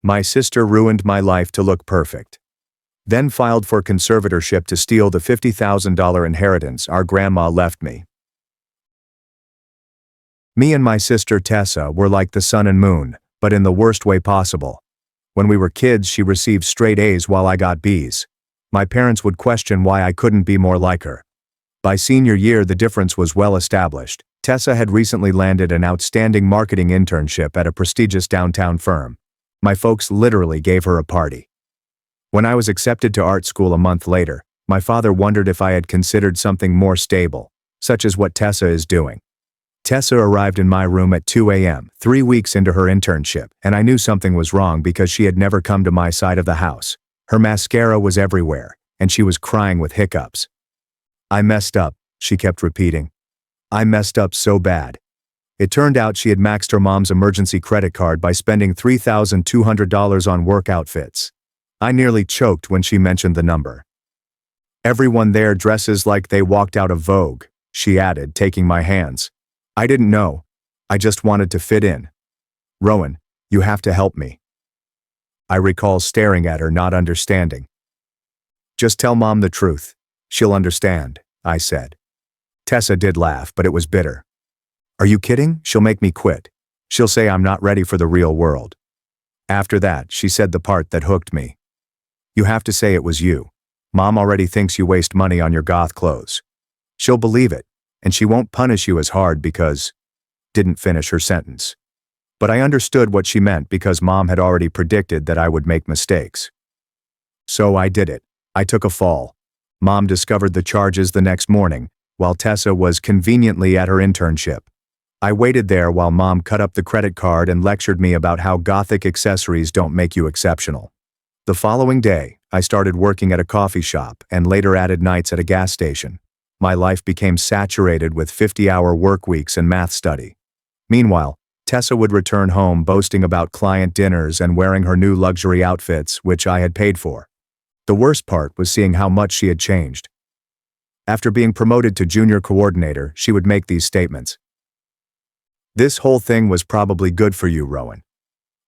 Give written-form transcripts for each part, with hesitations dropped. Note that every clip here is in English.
My sister ruined my life to look perfect. Then filed for conservatorship to steal the $50,000 inheritance our grandma left me. Me and my sister Tessa were like the sun and moon, but in the worst way possible. When we were kids, she received straight A's while I got B's. My parents would question why I couldn't be more like her. By senior year, the difference was well established. Tessa had recently landed an outstanding marketing internship at a prestigious downtown firm. My folks literally gave her a party. When I was accepted to art school a month later, my father wondered if I had considered something more stable, such as what Tessa is doing. Tessa arrived in my room at 2 a.m., 3 weeks into her internship, and I knew something was wrong because she had never come to my side of the house. Her mascara was everywhere, and she was crying with hiccups. "I messed up," she kept repeating. "I messed up so bad." It turned out she had maxed her mom's emergency credit card by spending $3,200 on work outfits. I nearly choked when she mentioned the number. "Everyone there dresses like they walked out of Vogue," she added, taking my hands. "I didn't know. I just wanted to fit in. Rowan, you have to help me." I recall staring at her, not understanding. "Just tell Mom the truth. She'll understand," I said. Tessa did laugh, but it was bitter. "Are you kidding? She'll make me quit. She'll say I'm not ready for the real world." After that, she said the part that hooked me. "You have to say it was you. Mom already thinks you waste money on your goth clothes. She'll believe it, and she won't punish you as hard because..." Didn't finish her sentence. But I understood what she meant because Mom had already predicted that I would make mistakes. So I did it. I took a fall. Mom discovered the charges the next morning, while Tessa was conveniently at her internship. I waited there while Mom cut up the credit card and lectured me about how gothic accessories don't make you exceptional. The following day, I started working at a coffee shop and later added nights at a gas station. My life became saturated with 50-hour work weeks and math study. Meanwhile, Tessa would return home boasting about client dinners and wearing her new luxury outfits, which I had paid for. The worst part was seeing how much she had changed. After being promoted to junior coordinator, she would make these statements. "This whole thing was probably good for you, Rowan.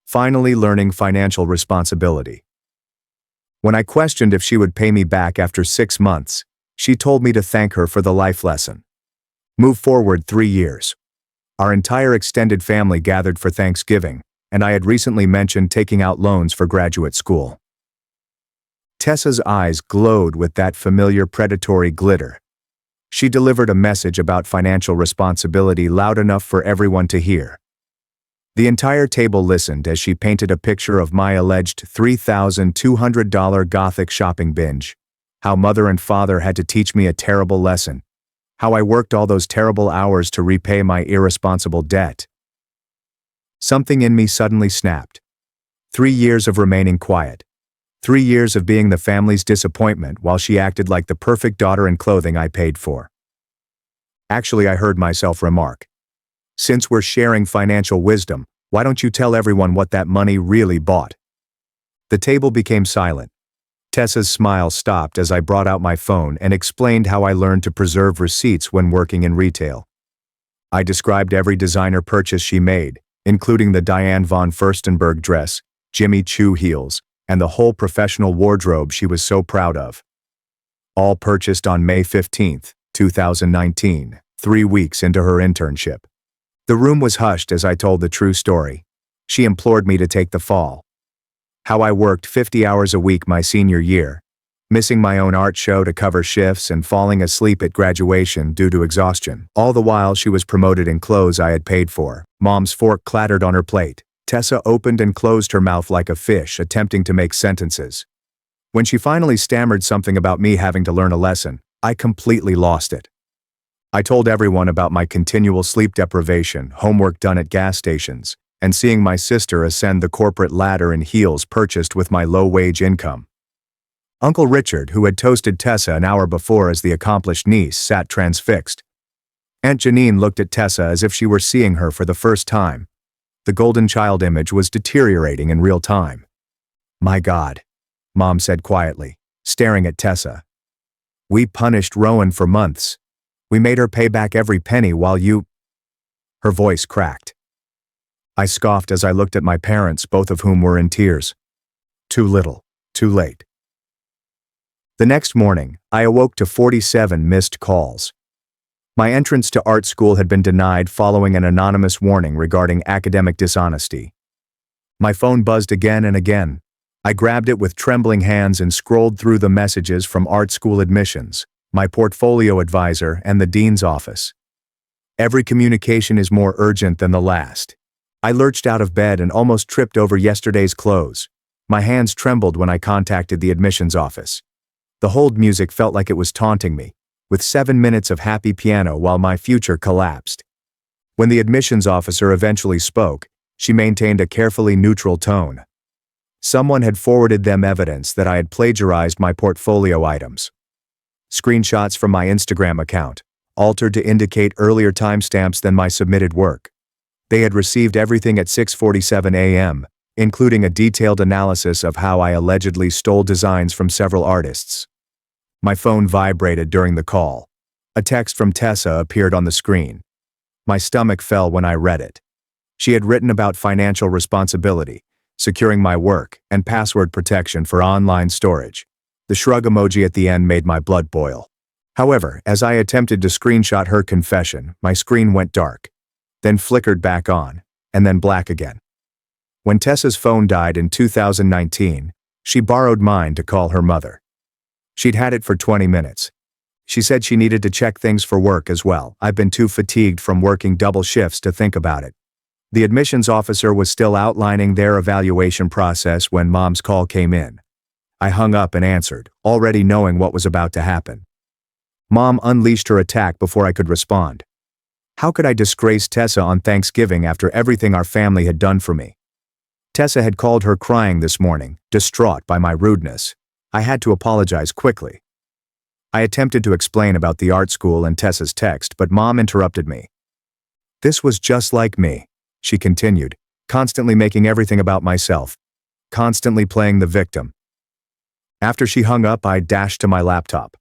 Finally learning financial responsibility." When I questioned if she would pay me back after 6 months, she told me to thank her for the life lesson. Move forward 3 years. Our entire extended family gathered for Thanksgiving, and I had recently mentioned taking out loans for graduate school. Tessa's eyes glowed with that familiar predatory glitter. She delivered a message about financial responsibility loud enough for everyone to hear. The entire table listened as she painted a picture of my alleged $3,200 gothic shopping binge, how mother and father had to teach me a terrible lesson, how I worked all those terrible hours to repay my irresponsible debt. Something in me suddenly snapped. 3 years of remaining quiet. 3 years of being the family's disappointment while she acted like the perfect daughter in clothing I paid for. Actually, I heard myself remark, "Since we're sharing financial wisdom, why don't you tell everyone what that money really bought?" The table became silent. Tessa's smile stopped as I brought out my phone and explained how I learned to preserve receipts when working in retail. I described every designer purchase she made, including the Diane von Furstenberg dress, Jimmy Choo heels, and the whole professional wardrobe she was so proud of. All purchased on May 15, 2019, 3 weeks into her internship. The room was hushed as I told the true story. She implored me to take the fall. How I worked 50 hours a week my senior year, missing my own art show to cover shifts and falling asleep at graduation due to exhaustion. All the while she was promoted in clothes I had paid for. Mom's fork clattered on her plate. Tessa opened and closed her mouth like a fish, attempting to make sentences. When she finally stammered something about me having to learn a lesson, I completely lost it. I told everyone about my continual sleep deprivation, homework done at gas stations, and seeing my sister ascend the corporate ladder in heels purchased with my low-wage income. Uncle Richard, who had toasted Tessa an hour before as the accomplished niece, sat transfixed. Aunt Janine looked at Tessa as if she were seeing her for the first time. The golden child image was deteriorating in real time. "My God," Mom said quietly, staring at Tessa. "We punished Rowan for months. We made her pay back every penny while you..." Her voice cracked. I scoffed as I looked at my parents, both of whom were in tears. Too little, too late. The next morning, I awoke to 47 missed calls. My entrance to art school had been denied following an anonymous warning regarding academic dishonesty. My phone buzzed again and again. I grabbed it with trembling hands and scrolled through the messages from art school admissions, my portfolio advisor, and the dean's office. Every communication is more urgent than the last. I lurched out of bed and almost tripped over yesterday's clothes. My hands trembled when I contacted the admissions office. The hold music felt like it was taunting me, with 7 minutes of happy piano while my future collapsed. When the admissions officer eventually spoke, she maintained a carefully neutral tone. Someone had forwarded them evidence that I had plagiarized my portfolio items. Screenshots from my Instagram account, altered to indicate earlier timestamps than my submitted work. They had received everything at 6:47 a.m., including a detailed analysis of how I allegedly stole designs from several artists. My phone vibrated during the call. A text from Tessa appeared on the screen. My stomach fell when I read it. She had written about financial responsibility, securing my work, and password protection for online storage. The shrug emoji at the end made my blood boil. However, as I attempted to screenshot her confession, my screen went dark, then flickered back on, and then black again. When Tessa's phone died in 2019, she borrowed mine to call her mother. She'd had it for 20 minutes. She said she needed to check things for work as well. I've been too fatigued from working double shifts to think about it. The admissions officer was still outlining their evaluation process when Mom's call came in. I hung up and answered, already knowing what was about to happen. Mom unleashed her attack before I could respond. How could I disgrace Tessa on Thanksgiving after everything our family had done for me? Tessa had called her crying this morning, distraught by my rudeness. I had to apologize quickly. I attempted to explain about the art school and Tessa's text, but Mom interrupted me. This was just like me, she continued, constantly making everything about myself, constantly playing the victim. After she hung up, I dashed to my laptop.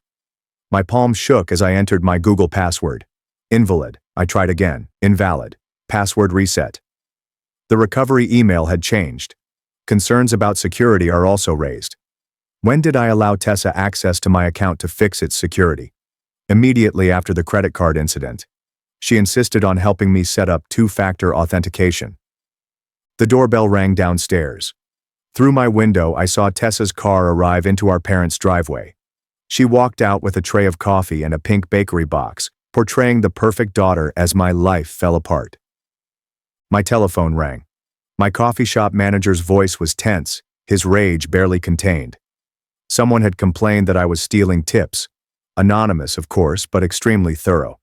My palm shook as I entered my Google password. Invalid. I tried again. Invalid. Password reset. The recovery email had changed. Concerns about security are also raised. When did I allow Tessa access to my account to fix its security? Immediately after the credit card incident. She insisted on helping me set up two-factor authentication. The doorbell rang downstairs. Through my window, I saw Tessa's car arrive into our parents' driveway. She walked out with a tray of coffee and a pink bakery box, portraying the perfect daughter as my life fell apart. My telephone rang. My coffee shop manager's voice was tense, his rage barely contained. Someone had complained that I was stealing tips. Anonymous, of course, but extremely thorough.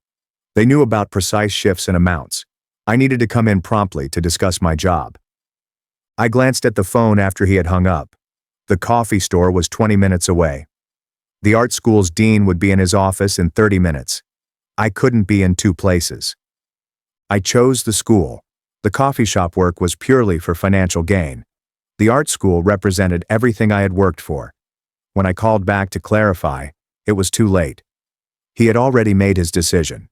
They knew about precise shifts and amounts. I needed to come in promptly to discuss my job. I glanced at the phone after he had hung up. The coffee store was 20 minutes away. The art school's dean would be in his office in 30 minutes. I couldn't be in two places. I chose the school. The coffee shop work was purely for financial gain. The art school represented everything I had worked for. When I called back to clarify, it was too late. He had already made his decision.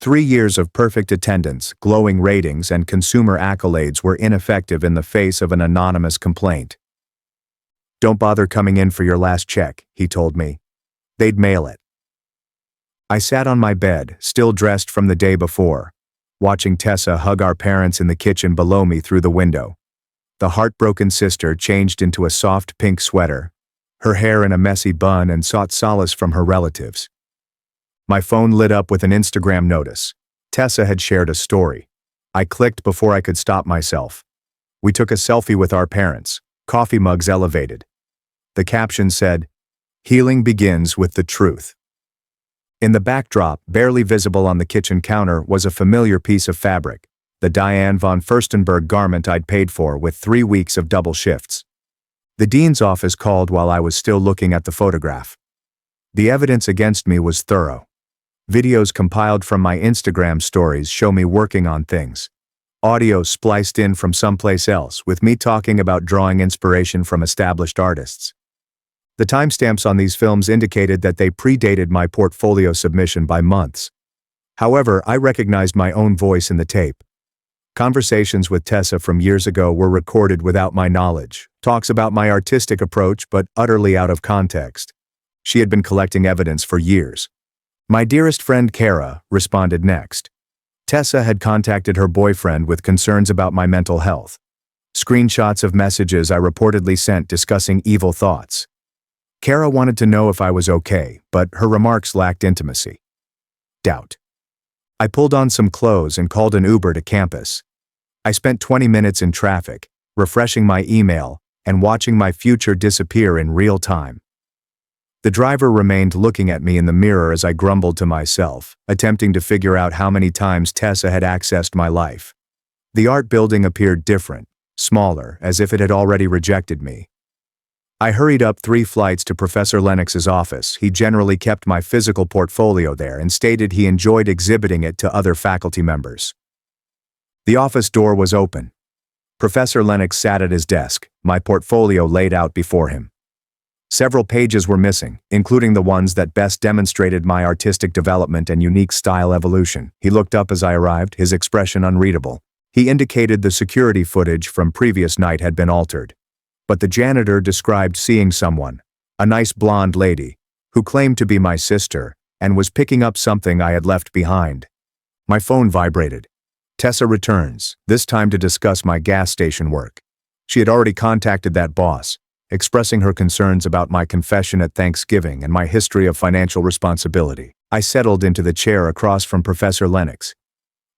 3 years of perfect attendance, glowing ratings, and consumer accolades were ineffective in the face of an anonymous complaint. Don't bother coming in for your last check, he told me. They'd mail it. I sat on my bed, still dressed from the day before, watching Tessa hug our parents in the kitchen below me through the window. The heartbroken sister changed into a soft pink sweater, her hair in a messy bun, and sought solace from her relatives. My phone lit up with an Instagram notice. Tessa had shared a story. I clicked before I could stop myself. We took a selfie with our parents, coffee mugs elevated. The caption said, "Healing begins with the truth." In the backdrop, barely visible on the kitchen counter, was a familiar piece of fabric, the Diane von Furstenberg garment I'd paid for with 3 weeks of double shifts. The dean's office called while I was still looking at the photograph. The evidence against me was thorough. Videos compiled from my Instagram stories show me working on things. Audio spliced in from someplace else, with me talking about drawing inspiration from established artists. The timestamps on these films indicated that they predated my portfolio submission by months. However, I recognized my own voice in the tape. Conversations with Tessa from years ago were recorded without my knowledge, talks about my artistic approach but utterly out of context. She had been collecting evidence for years. My dearest friend Kara responded next. Tessa had contacted her boyfriend with concerns about my mental health. Screenshots of messages I reportedly sent discussing evil thoughts. Kara wanted to know if I was okay, but her remarks lacked intimacy. Doubt. I pulled on some clothes and called an Uber to campus. I spent 20 minutes in traffic, refreshing my email and watching my future disappear in real time. The driver remained looking at me in the mirror as I grumbled to myself, attempting to figure out how many times Tessa had accessed my life. The art building appeared different, smaller, as if it had already rejected me. I hurried up 3 flights to Professor Lennox's office. He generally kept my physical portfolio there and stated he enjoyed exhibiting it to other faculty members. The office door was open. Professor Lennox sat at his desk, my portfolio laid out before him. Several pages were missing, including the ones that best demonstrated my artistic development and unique style evolution. He looked up as I arrived, his expression unreadable. He indicated the security footage from previous night had been altered. But the janitor described seeing someone, a nice blonde lady, who claimed to be my sister and was picking up something I had left behind. My phone vibrated. Tessa returns, this time to discuss my gas station work. She had already contacted that boss, expressing her concerns about my confession at Thanksgiving and my history of financial responsibility. I settled into the chair across from Professor Lennox.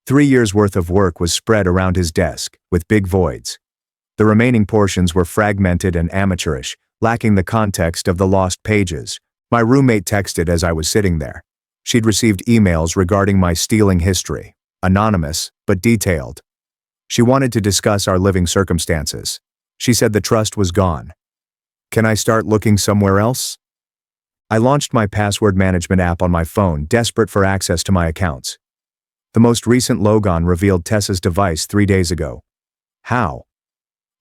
3 years' worth of work was spread around his desk, with big voids. The remaining portions were fragmented and amateurish, lacking the context of the lost pages. My roommate texted as I was sitting there. She'd received emails regarding my stealing history, anonymous, but detailed. She wanted to discuss our living circumstances. She said the trust was gone. Can I start looking somewhere else? I launched my password management app on my phone, desperate for access to my accounts. The most recent logon revealed Tessa's device 3 days ago. How?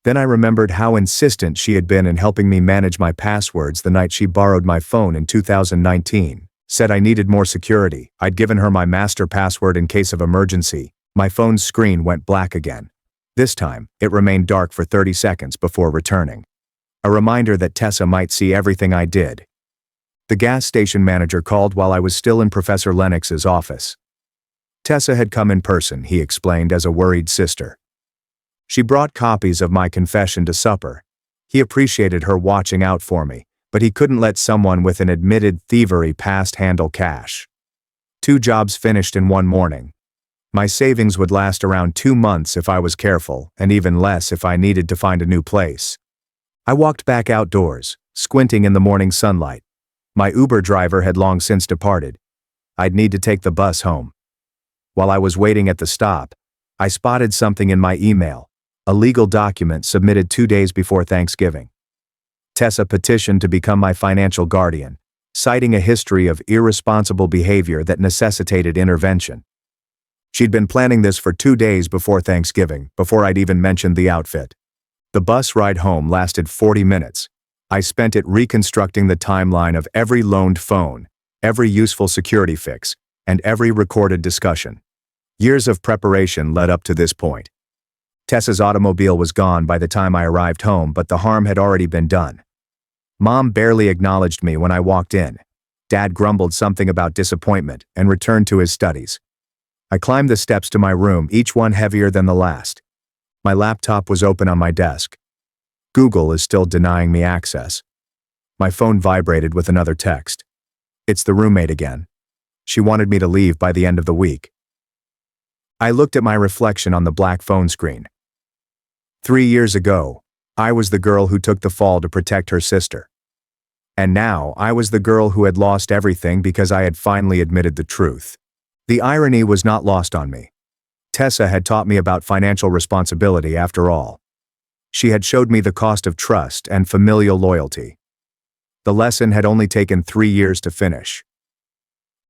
Then I remembered how insistent she had been in helping me manage my passwords the night she borrowed my phone in 2019, said I needed more security. I'd given her my master password in case of emergency. My phone's screen went black again. This time, it remained dark for 30 seconds before returning. A reminder that Tessa might see everything I did. The gas station manager called while I was still in Professor Lennox's office. Tessa had come in person, he explained as a worried sister. She brought copies of my confession to supper. He appreciated her watching out for me, but he couldn't let someone with an admitted thievery past handle cash. 2 jobs finished in 1 morning. My savings would last around 2 months if I was careful, and even less if I needed to find a new place. I walked back outdoors, squinting in the morning sunlight. My Uber driver had long since departed. I'd need to take the bus home. While I was waiting at the stop, I spotted something in my email. A legal document submitted 2 days before Thanksgiving. Tessa petitioned to become my financial guardian, citing a history of irresponsible behavior that necessitated intervention. She'd been planning this for 2 days before Thanksgiving, before I'd even mentioned the outfit. The bus ride home lasted 40 minutes. I spent it reconstructing the timeline of every loaned phone, every useful security fix, and every recorded discussion. Years of preparation led up to this point. Tessa's automobile was gone by the time I arrived home, but the harm had already been done. Mom barely acknowledged me when I walked in. Dad grumbled something about disappointment and returned to his studies. I climbed the steps to my room, each one heavier than the last. My laptop was open on my desk. Google is still denying me access. My phone vibrated with another text. It's the roommate again. She wanted me to leave by the end of the week. I looked at my reflection on the black phone screen. 3 years ago, I was the girl who took the fall to protect her sister. And now I was the girl who had lost everything because I had finally admitted the truth. The irony was not lost on me. Tessa had taught me about financial responsibility after all. She had showed me the cost of trust and familial loyalty. The lesson had only taken 3 years to finish.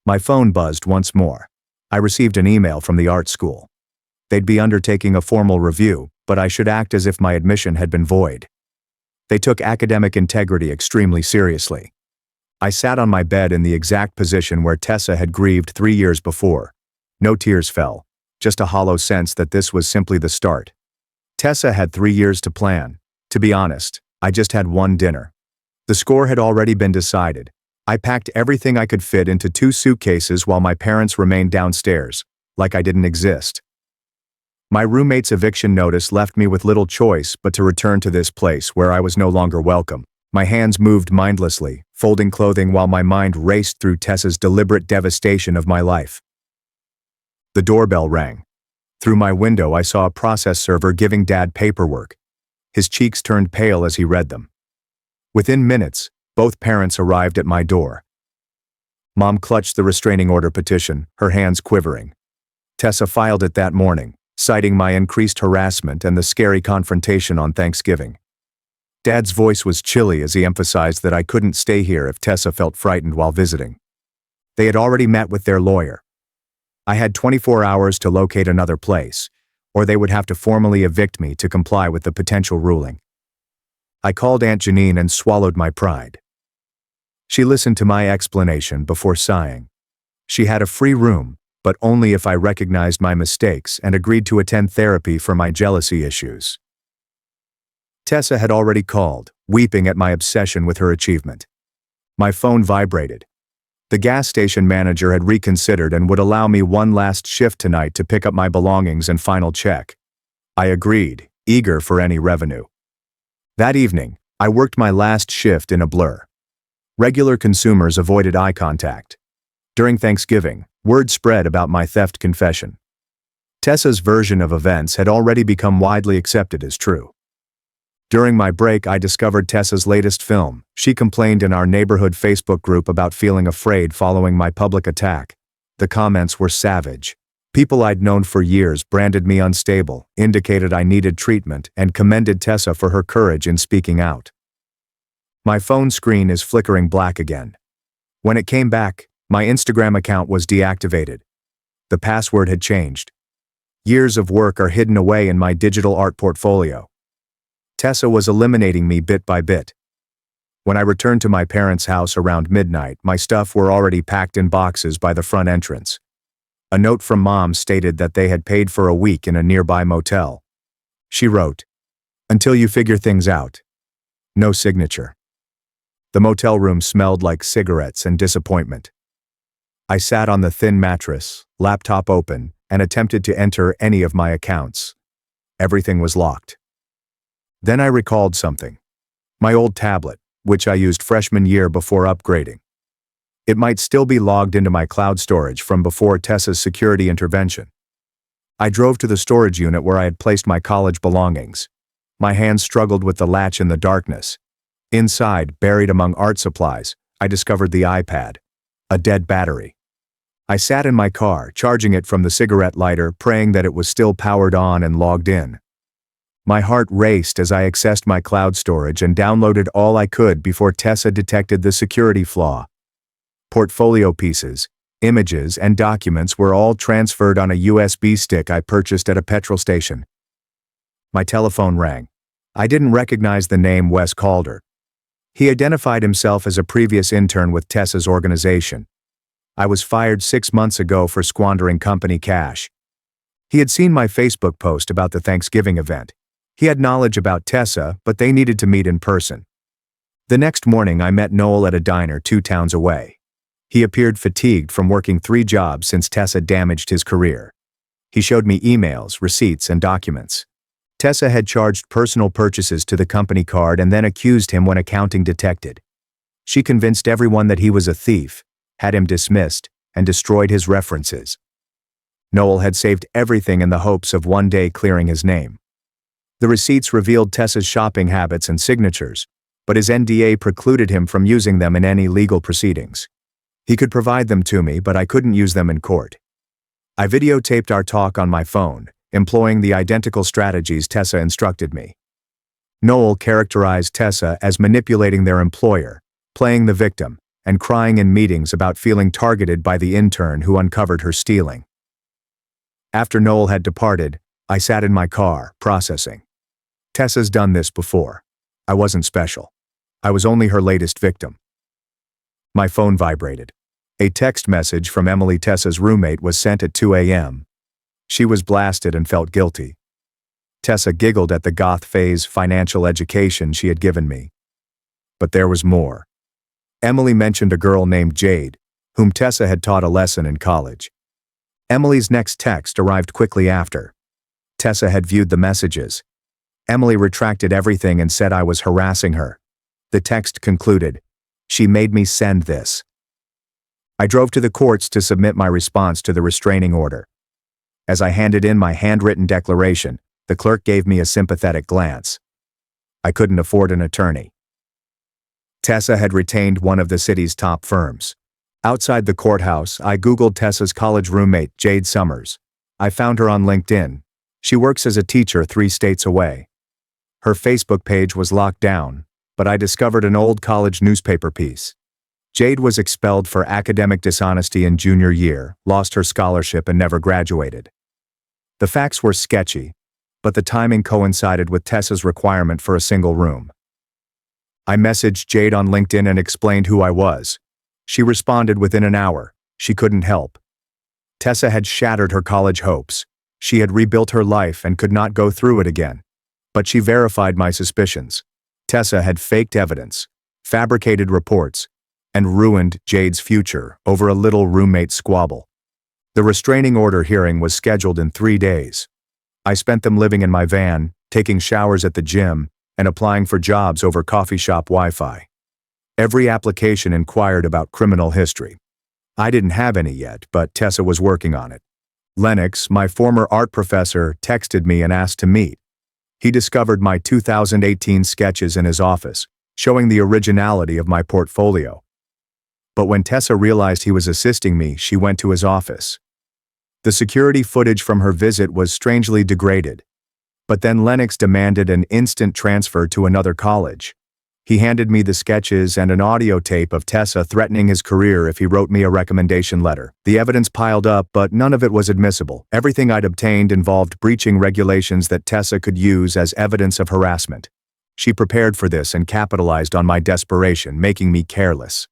My phone buzzed once more. I received an email from the art school. They'd be undertaking a formal review, but I should act as if my admission had been void. They took academic integrity extremely seriously. I sat on my bed in the exact position where Tessa had grieved 3 years before. No tears fell, just a hollow sense that this was simply the start. Tessa had 3 years to plan. To be honest, I just had one dinner. The score had already been decided. I packed everything I could fit into 2 suitcases while my parents remained downstairs, like I didn't exist. My roommate's eviction notice left me with little choice but to return to this place where I was no longer welcome. My hands moved mindlessly, folding clothing while my mind raced through Tessa's deliberate devastation of my life. The doorbell rang. Through my window I saw a process server giving Dad paperwork. His cheeks turned pale as he read them. Within minutes, both parents arrived at my door. Mom clutched the restraining order petition, her hands quivering. Tessa filed it that morning, citing my increased harassment and the scary confrontation on Thanksgiving. Dad's voice was chilly as he emphasized that I couldn't stay here if Tessa felt frightened while visiting. They had already met with their lawyer. I had 24 hours to locate another place, or they would have to formally evict me to comply with the potential ruling. I called Aunt Janine and swallowed my pride. She listened to my explanation before sighing. She had a free room, but only if I recognized my mistakes and agreed to attend therapy for my jealousy issues. Tessa had already called, weeping at my obsession with her achievement. My phone vibrated. The gas station manager had reconsidered and would allow me one last shift tonight to pick up my belongings and final check. I agreed, eager for any revenue. That evening, I worked my last shift in a blur. Regular consumers avoided eye contact. During Thanksgiving, word spread about my theft confession. Tessa's version of events had already become widely accepted as true. During my break, I discovered Tessa's latest film. She complained in our neighborhood Facebook group about feeling afraid following my public attack. The comments were savage. People I'd known for years branded me unstable, indicated I needed treatment, and commended Tessa for her courage in speaking out. My phone screen is flickering black again. When it came back, my Instagram account was deactivated. The password had changed. Years of work are hidden away in my digital art portfolio. Tessa was eliminating me bit by bit. When I returned to my parents' house around midnight, my stuff were already packed in boxes by the front entrance. A note from Mom stated that they had paid for a week in a nearby motel. She wrote, "Until you figure things out." No signature. The motel room smelled like cigarettes and disappointment. I sat on the thin mattress, laptop open, and attempted to enter any of my accounts. Everything was locked. Then I recalled something. My old tablet, which I used freshman year before upgrading. It might still be logged into my cloud storage from before Tessa's security intervention. I drove to the storage unit where I had placed my college belongings. My hands struggled with the latch in the darkness. Inside, buried among art supplies, I discovered the iPad. A dead battery. I sat in my car, charging it from the cigarette lighter, praying that it was still powered on and logged in. My heart raced as I accessed my cloud storage and downloaded all I could before Tessa detected the security flaw. Portfolio pieces, images, and documents were all transferred on a USB stick I purchased at a petrol station. My telephone rang. I didn't recognize the name Wes Calder. He identified himself as a previous intern with Tessa's organization. I was fired 6 months ago for squandering company cash. He had seen my Facebook post about the Thanksgiving event. He had knowledge about Tessa, but they needed to meet in person. The next morning I met Noel at a diner 2 towns away. He appeared fatigued from working 3 jobs since Tessa damaged his career. He showed me emails, receipts, and documents. Tessa had charged personal purchases to the company card and then accused him when accounting detected. She convinced everyone that he was a thief, had him dismissed, and destroyed his references. Noel had saved everything in the hopes of one day clearing his name. The receipts revealed Tessa's shopping habits and signatures, but his NDA precluded him from using them in any legal proceedings. He could provide them to me, but I couldn't use them in court. I videotaped our talk on my phone, employing the identical strategies Tessa instructed me. Noel characterized Tessa as manipulating their employer, playing the victim, and crying in meetings about feeling targeted by the intern who uncovered her stealing. After Noel had departed, I sat in my car, processing. Tessa's done this before. I wasn't special. I was only her latest victim. My phone vibrated. A text message from Emily, Tessa's roommate, was sent at 2 a.m. She was blasted and felt guilty. Tessa giggled at the goth phase financial education she had given me. But there was more. Emily mentioned a girl named Jade, whom Tessa had taught a lesson in college. Emily's next text arrived quickly after. Tessa had viewed the messages. Emily retracted everything and said I was harassing her. The text concluded, "She made me send this." I drove to the courts to submit my response to the restraining order. As I handed in my handwritten declaration, the clerk gave me a sympathetic glance. I couldn't afford an attorney. Tessa had retained one of the city's top firms. Outside the courthouse, I Googled Tessa's college roommate, Jade Summers. I found her on LinkedIn. She works as a teacher 3 states away. Her Facebook page was locked down, but I discovered an old college newspaper piece. Jade was expelled for academic dishonesty in junior year, lost her scholarship and never graduated. The facts were sketchy, but the timing coincided with Tessa's requirement for a single room. I messaged Jade on LinkedIn and explained who I was. She responded within an hour. She couldn't help. Tessa had shattered her college hopes. She had rebuilt her life and could not go through it again. But she verified my suspicions. Tessa had faked evidence, fabricated reports, and ruined Jade's future over a little roommate squabble. The restraining order hearing was scheduled in 3 days. I spent them living in my van, taking showers at the gym, and applying for jobs over coffee shop Wi-Fi. Every application inquired about criminal history. I didn't have any yet, but Tessa was working on it. Lennox, my former art professor, texted me and asked to meet. He discovered my 2018 sketches in his office, showing the originality of my portfolio. But when Tessa realized he was assisting me, she went to his office. The security footage from her visit was strangely degraded. But then Lennox demanded an instant transfer to another college. He handed me the sketches and an audio tape of Tessa threatening his career if he wrote me a recommendation letter. The evidence piled up, but none of it was admissible. Everything I'd obtained involved breaching regulations that Tessa could use as evidence of harassment. She prepared for this and capitalized on my desperation, making me careless.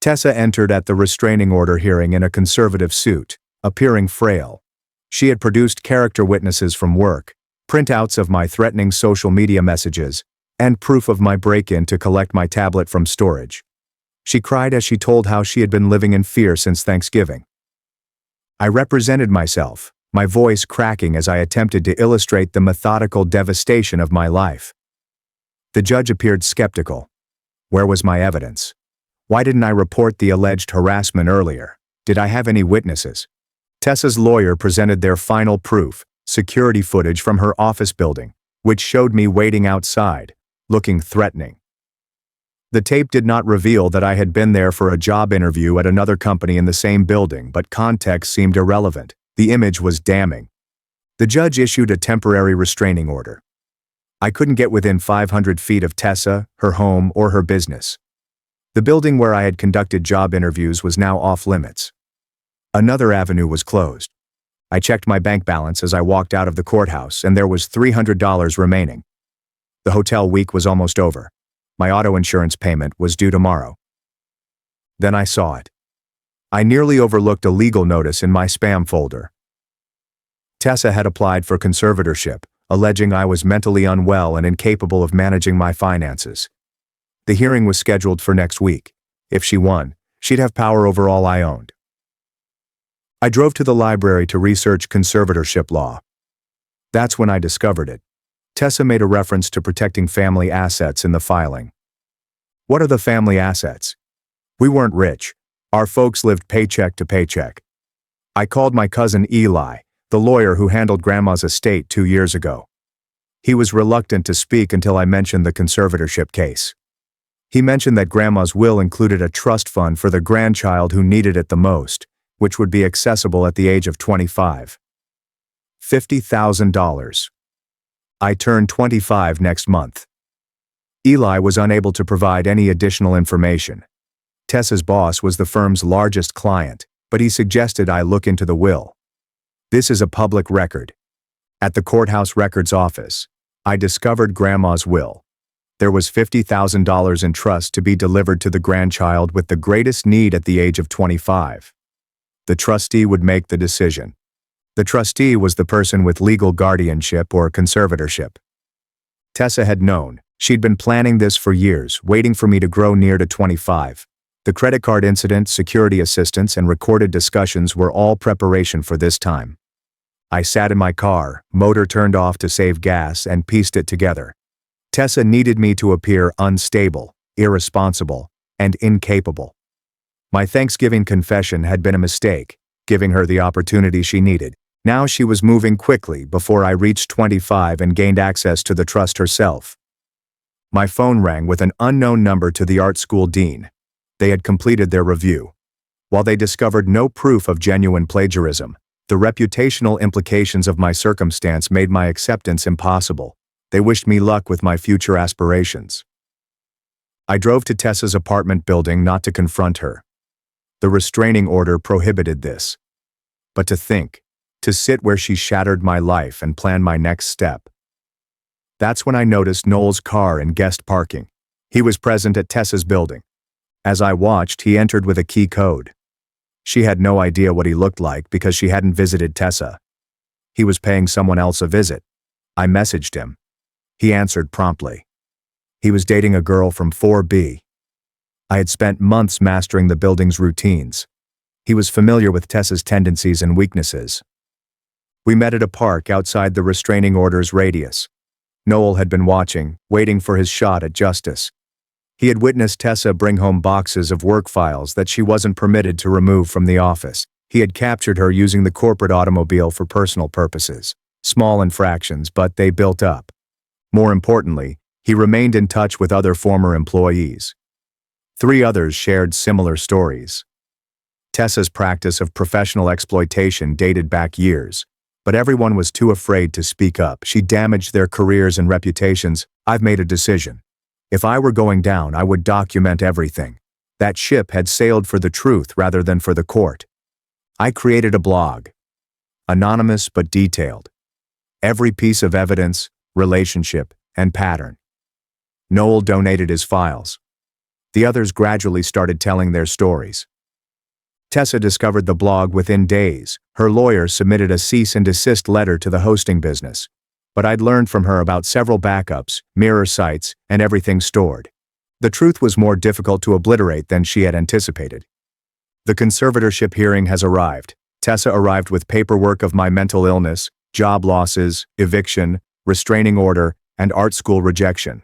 Tessa entered at the restraining order hearing in a conservative suit, appearing frail. She had produced character witnesses from work, printouts of my threatening social media messages, and proof of my break-in to collect my tablet from storage. She cried as she told how she had been living in fear since Thanksgiving. I represented myself, my voice cracking as I attempted to illustrate the methodical devastation of my life. The judge appeared skeptical. Where was my evidence? Why didn't I report the alleged harassment earlier? Did I have any witnesses? Tessa's lawyer presented their final proof, security footage from her office building, which showed me waiting outside, looking threatening. The tape did not reveal that I had been there for a job interview at another company in the same building, but context seemed irrelevant. The image was damning. The judge issued a temporary restraining order. I couldn't get within 500 feet of Tessa, her home, or her business. The building where I had conducted job interviews was now off limits. Another avenue was closed. I checked my bank balance as I walked out of the courthouse, and there was $300 remaining. The hotel week was almost over. My auto insurance payment was due tomorrow. Then I saw it. I nearly overlooked a legal notice in my spam folder. Tessa had applied for conservatorship, alleging I was mentally unwell and incapable of managing my finances. The hearing was scheduled for next week. If she won, she'd have power over all I owned. I drove to the library to research conservatorship law. That's when I discovered it. Tessa made a reference to protecting family assets in the filing. What are the family assets? We weren't rich. Our folks lived paycheck to paycheck. I called my cousin Eli, the lawyer who handled Grandma's estate 2 years ago. He was reluctant to speak until I mentioned the conservatorship case. He mentioned that Grandma's will included a trust fund for the grandchild who needed it the most, which would be accessible at the age of 25. $50,000. I turn 25 next month. Eli was unable to provide any additional information. Tessa's boss was the firm's largest client, but he suggested I look into the will. This is a public record. At the courthouse records office, I discovered Grandma's will. There was $50,000 in trust to be delivered to the grandchild with the greatest need at the age of 25. The trustee would make the decision. The trustee was the person with legal guardianship or conservatorship. Tessa had known. She'd been planning this for years, waiting for me to grow near to 25. The credit card incident, security assistance, and recorded discussions were all preparation for this time. I sat in my car, motor turned off to save gas, and pieced it together. Tessa needed me to appear unstable, irresponsible, and incapable. My Thanksgiving confession had been a mistake, giving her the opportunity she needed. Now she was moving quickly before I reached 25 and gained access to the trust herself. My phone rang with an unknown number to the art school dean. They had completed their review. While they discovered no proof of genuine plagiarism, the reputational implications of my circumstance made my acceptance impossible. They wished me luck with my future aspirations. I drove to Tessa's apartment building not to confront her. The restraining order prohibited this. But to think, to sit where she shattered my life and plan my next step. That's when I noticed Noel's car in guest parking. He was present at Tessa's building. As I watched, he entered with a key code. She had no idea what he looked like because she hadn't visited Tessa. He was paying someone else a visit. I messaged him. He answered promptly. He was dating a girl from 4B. I had spent months mastering the building's routines. He was familiar with Tessa's tendencies and weaknesses. We met at a park outside the restraining order's radius. Noel had been watching, waiting for his shot at justice. He had witnessed Tessa bring home boxes of work files that she wasn't permitted to remove from the office. He had captured her using the corporate automobile for personal purposes. Small infractions, but they built up. More importantly, he remained in touch with other former employees. 3 others shared similar stories. Tessa's practice of professional exploitation dated back years. But everyone was too afraid to speak up. She damaged their careers and reputations. I've made a decision. If I were going down, I would document everything. That ship had sailed for the truth rather than for the court. I created a blog. Anonymous but detailed. Every piece of evidence, relationship, and pattern. Noel donated his files. The others gradually started telling their stories. Tessa discovered the blog within days. Her lawyer submitted a cease and desist letter to the hosting business. But I'd learned from her about several backups, mirror sites, and everything stored. The truth was more difficult to obliterate than she had anticipated. The conservatorship hearing has arrived. Tessa arrived with paperwork of my mental illness, job losses, eviction, restraining order, and art school rejection.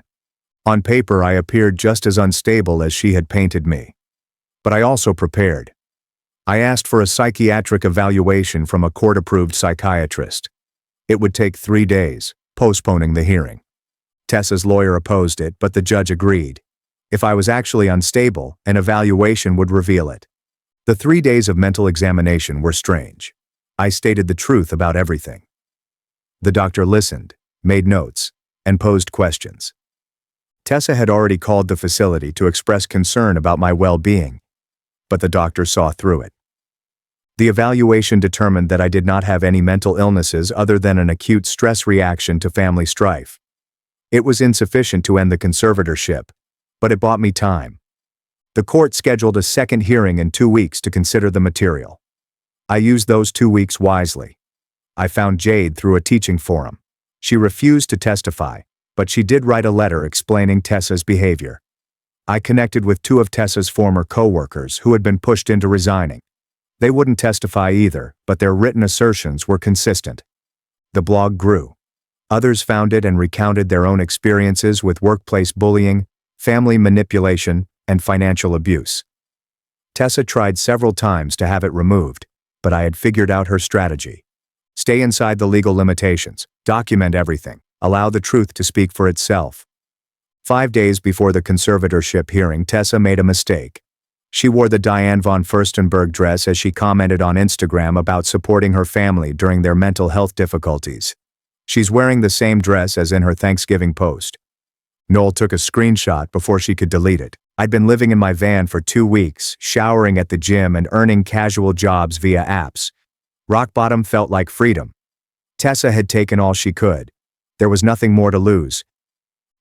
On paper, I appeared just as unstable as she had painted me. But I also prepared. I asked for a psychiatric evaluation from a court-approved psychiatrist. It would take 3 days, postponing the hearing. Tessa's lawyer opposed it, but the judge agreed. If I was actually unstable, an evaluation would reveal it. The 3 days of mental examination were strange. I stated the truth about everything. The doctor listened, made notes, and posed questions. Tessa had already called the facility to express concern about my well-being, but the doctor saw through it. The evaluation determined that I did not have any mental illnesses other than an acute stress reaction to family strife. It was insufficient to end the conservatorship, but it bought me time. The court scheduled a second hearing in 2 weeks to consider the material. I used those 2 weeks wisely. I found Jade through a teaching forum. She refused to testify, but she did write a letter explaining Tessa's behavior. I connected with 2 of Tessa's former co-workers who had been pushed into resigning. They wouldn't testify either, but their written assertions were consistent. The blog grew. Others found it and recounted their own experiences with workplace bullying, family manipulation, and financial abuse. Tessa tried several times to have it removed, but I had figured out her strategy. Stay inside the legal limitations, document everything, allow the truth to speak for itself. 5 days before the conservatorship hearing, Tessa made a mistake. She wore the Diane von Furstenberg dress as she commented on Instagram about supporting her family during their mental health difficulties. She's wearing the same dress as in her Thanksgiving post. Noel took a screenshot before she could delete it. I'd been living in my van for 2 weeks, showering at the gym and earning casual jobs via apps. Rock bottom felt like freedom. Tessa had taken all she could. There was nothing more to lose.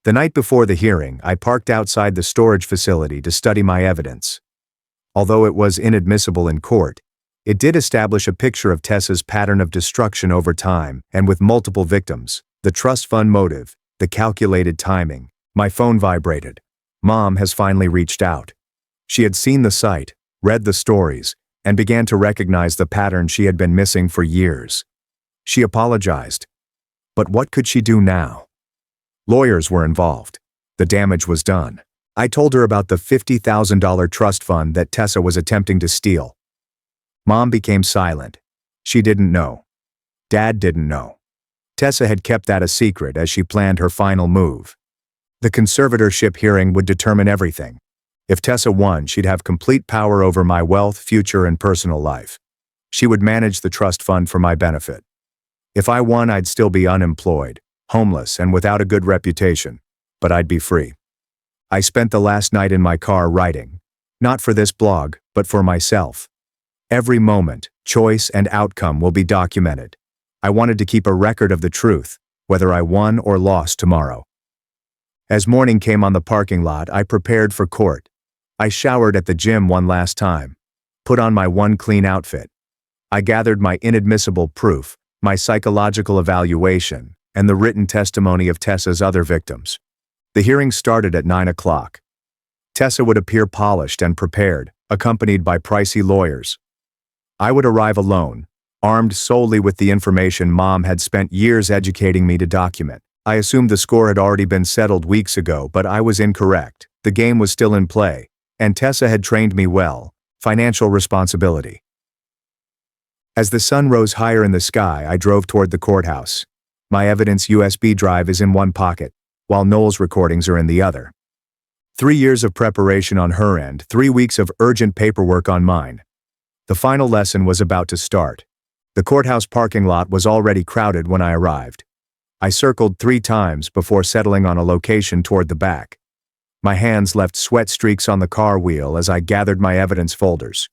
The night before the hearing, I parked outside the storage facility to study my evidence. Although it was inadmissible in court, It did establish a picture of Tessa's pattern of destruction over time and with multiple victims, the trust fund motive, the calculated timing. My phone vibrated. Mom has finally reached out. She had seen the site, read the stories, and began to recognize the pattern she had been missing for years. She apologized. But what could she do now? Lawyers were involved. The damage was done. I told her about the $50,000 trust fund that Tessa was attempting to steal. Mom became silent. She didn't know. Dad didn't know. Tessa had kept that a secret as she planned her final move. The conservatorship hearing would determine everything. If Tessa won, she'd have complete power over my wealth, future, and personal life. She would manage the trust fund for my benefit. If I won, I'd still be unemployed, homeless, and without a good reputation, but I'd be free. I spent the last night in my car writing, not for this blog, but for myself. Every moment, choice, and outcome will be documented. I wanted to keep a record of the truth, whether I won or lost tomorrow. As morning came on the parking lot, I prepared for court. I showered at the gym one last time, put on my one clean outfit. I gathered my inadmissible proof, my psychological evaluation, and the written testimony of Tessa's other victims. The hearing started at 9 o'clock. Tessa would appear polished and prepared, accompanied by pricey lawyers. I would arrive alone, armed solely with the information Mom had spent years educating me to document. I assumed the score had already been settled weeks ago, but I was incorrect. The game was still in play, and Tessa had trained me well. Financial responsibility. As the sun rose higher in the sky, I drove toward the courthouse. My evidence USB drive is in one pocket, while Noel's recordings are in the other. 3 years of preparation on her end, 3 weeks of urgent paperwork on mine. The final lesson was about to start. The courthouse parking lot was already crowded when I arrived. I circled 3 times before settling on a location toward the back. My hands left sweat streaks on the car wheel as I gathered my evidence folders.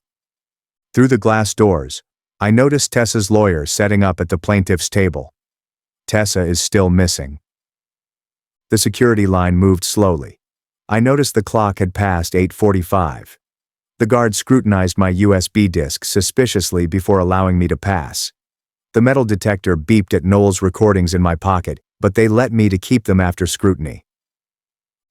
Through the glass doors, I noticed Tessa's lawyer setting up at the plaintiff's table. Tessa is still missing. The security line moved slowly. I noticed the clock had passed 8:45. The guard scrutinized my USB disk suspiciously before allowing me to pass. The metal detector beeped at Noel's recordings in my pocket, but they let me to keep them after scrutiny.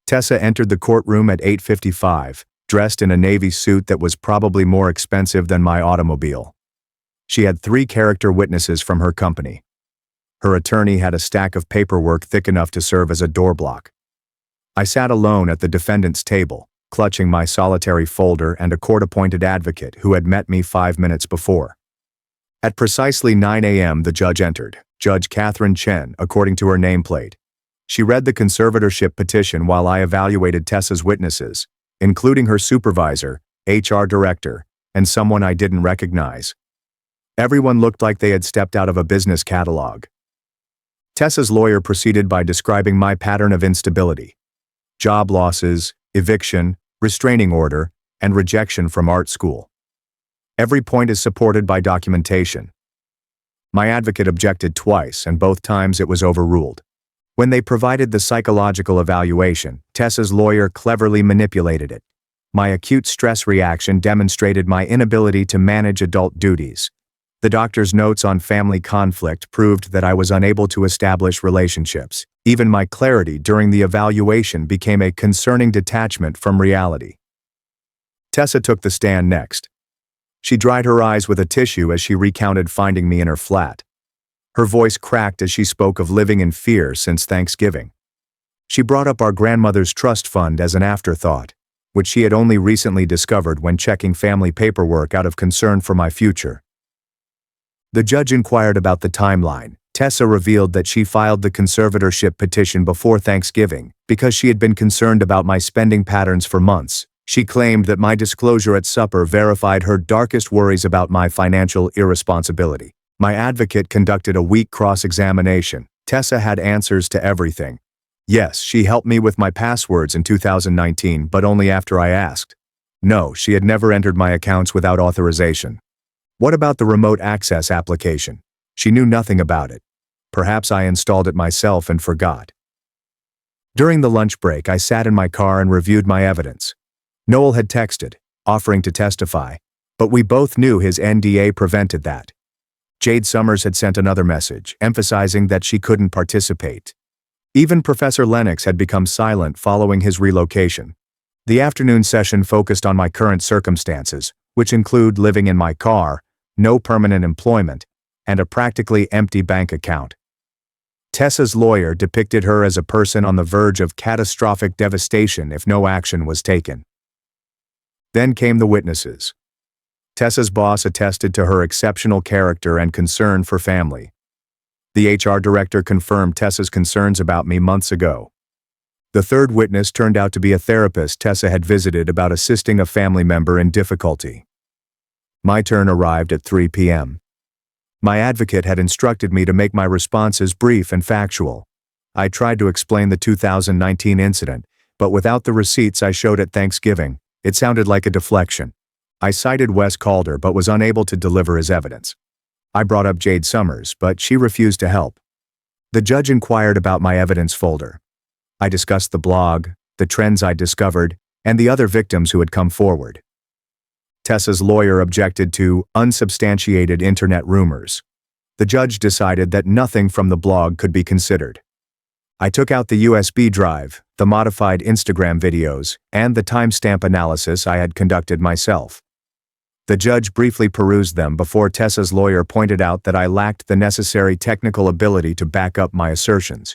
Tessa entered the courtroom at 8:55, dressed in a navy suit that was probably more expensive than my automobile. She had 3 character witnesses from her company. Her attorney had a stack of paperwork thick enough to serve as a door block. I sat alone at the defendant's table, clutching my solitary folder and a court-appointed advocate who had met me 5 minutes before. At precisely 9 a.m. the judge entered, Judge Catherine Chen, according to her nameplate. She read the conservatorship petition while I evaluated Tessa's witnesses, including her supervisor, HR director, and someone I didn't recognize. Everyone looked like they had stepped out of a business catalog. Tessa's lawyer proceeded by describing my pattern of instability: job losses, eviction, restraining order, and rejection from art school. Every point is supported by documentation. My advocate objected twice, and both times it was overruled. When they provided the psychological evaluation, Tessa's lawyer cleverly manipulated it. My acute stress reaction demonstrated my inability to manage adult duties. The doctor's notes on family conflict proved that I was unable to establish relationships. Even my clarity during the evaluation became a concerning detachment from reality. Tessa took the stand next. She dried her eyes with a tissue as she recounted finding me in her flat. Her voice cracked as she spoke of living in fear since Thanksgiving. She brought up our grandmother's trust fund as an afterthought, which she had only recently discovered when checking family paperwork out of concern for my future. The judge inquired about the timeline. Tessa revealed that she filed the conservatorship petition before Thanksgiving because she had been concerned about my spending patterns for months. She claimed that my disclosure at supper verified her darkest worries about my financial irresponsibility. My advocate conducted a weak cross-examination. Tessa had answers to everything. Yes, she helped me with my passwords in 2019, but only after I asked. No, she had never entered my accounts without authorization. What about the remote access application? She knew nothing about it. Perhaps I installed it myself and forgot. During the lunch break, I sat in my car and reviewed my evidence. Noel had texted, offering to testify. But we both knew his NDA prevented that. Jade Summers had sent another message, emphasizing that she couldn't participate. Even Professor Lennox had become silent following his relocation. The afternoon session focused on my current circumstances, which include living in my car, no permanent employment, and a practically empty bank account. Tessa's lawyer depicted her as a person on the verge of catastrophic devastation if no action was taken. Then came the witnesses. Tessa's boss attested to her exceptional character and concern for family. The HR director confirmed Tessa's concerns about me months ago. The third witness turned out to be a therapist Tessa had visited about assisting a family member in difficulty. My turn arrived at 3 p.m. My advocate had instructed me to make my responses brief and factual. I tried to explain the 2019 incident, but without the receipts I showed at Thanksgiving, it sounded like a deflection. I cited Wes Calder but was unable to deliver his evidence. I brought up Jade Summers, but she refused to help. The judge inquired about my evidence folder. I discussed the blog, the trends I'd discovered, and the other victims who had come forward. Tessa's lawyer objected to unsubstantiated internet rumors. The judge decided that nothing from the blog could be considered. I took out the USB drive, the modified Instagram videos, and the timestamp analysis I had conducted myself. The judge briefly perused them before Tessa's lawyer pointed out that I lacked the necessary technical ability to back up my assertions.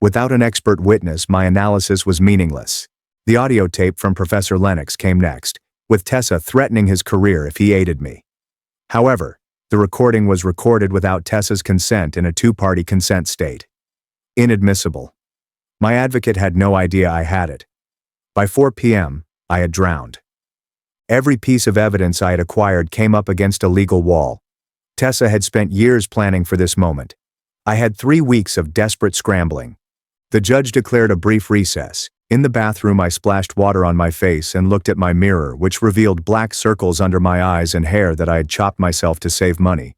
Without an expert witness, my analysis was meaningless. The audio tape from Professor Lennox came next, with Tessa threatening his career if he aided me. However, the recording was recorded without Tessa's consent in a two-party consent state. Inadmissible. My advocate had no idea I had it. By 4 p.m., I had drowned. Every piece of evidence I had acquired came up against a legal wall. Tessa had spent years planning for this moment. I had 3 weeks of desperate scrambling. The judge declared a brief recess. In the bathroom, I splashed water on my face and looked at my mirror, which revealed black circles under my eyes and hair that I had chopped myself to save money.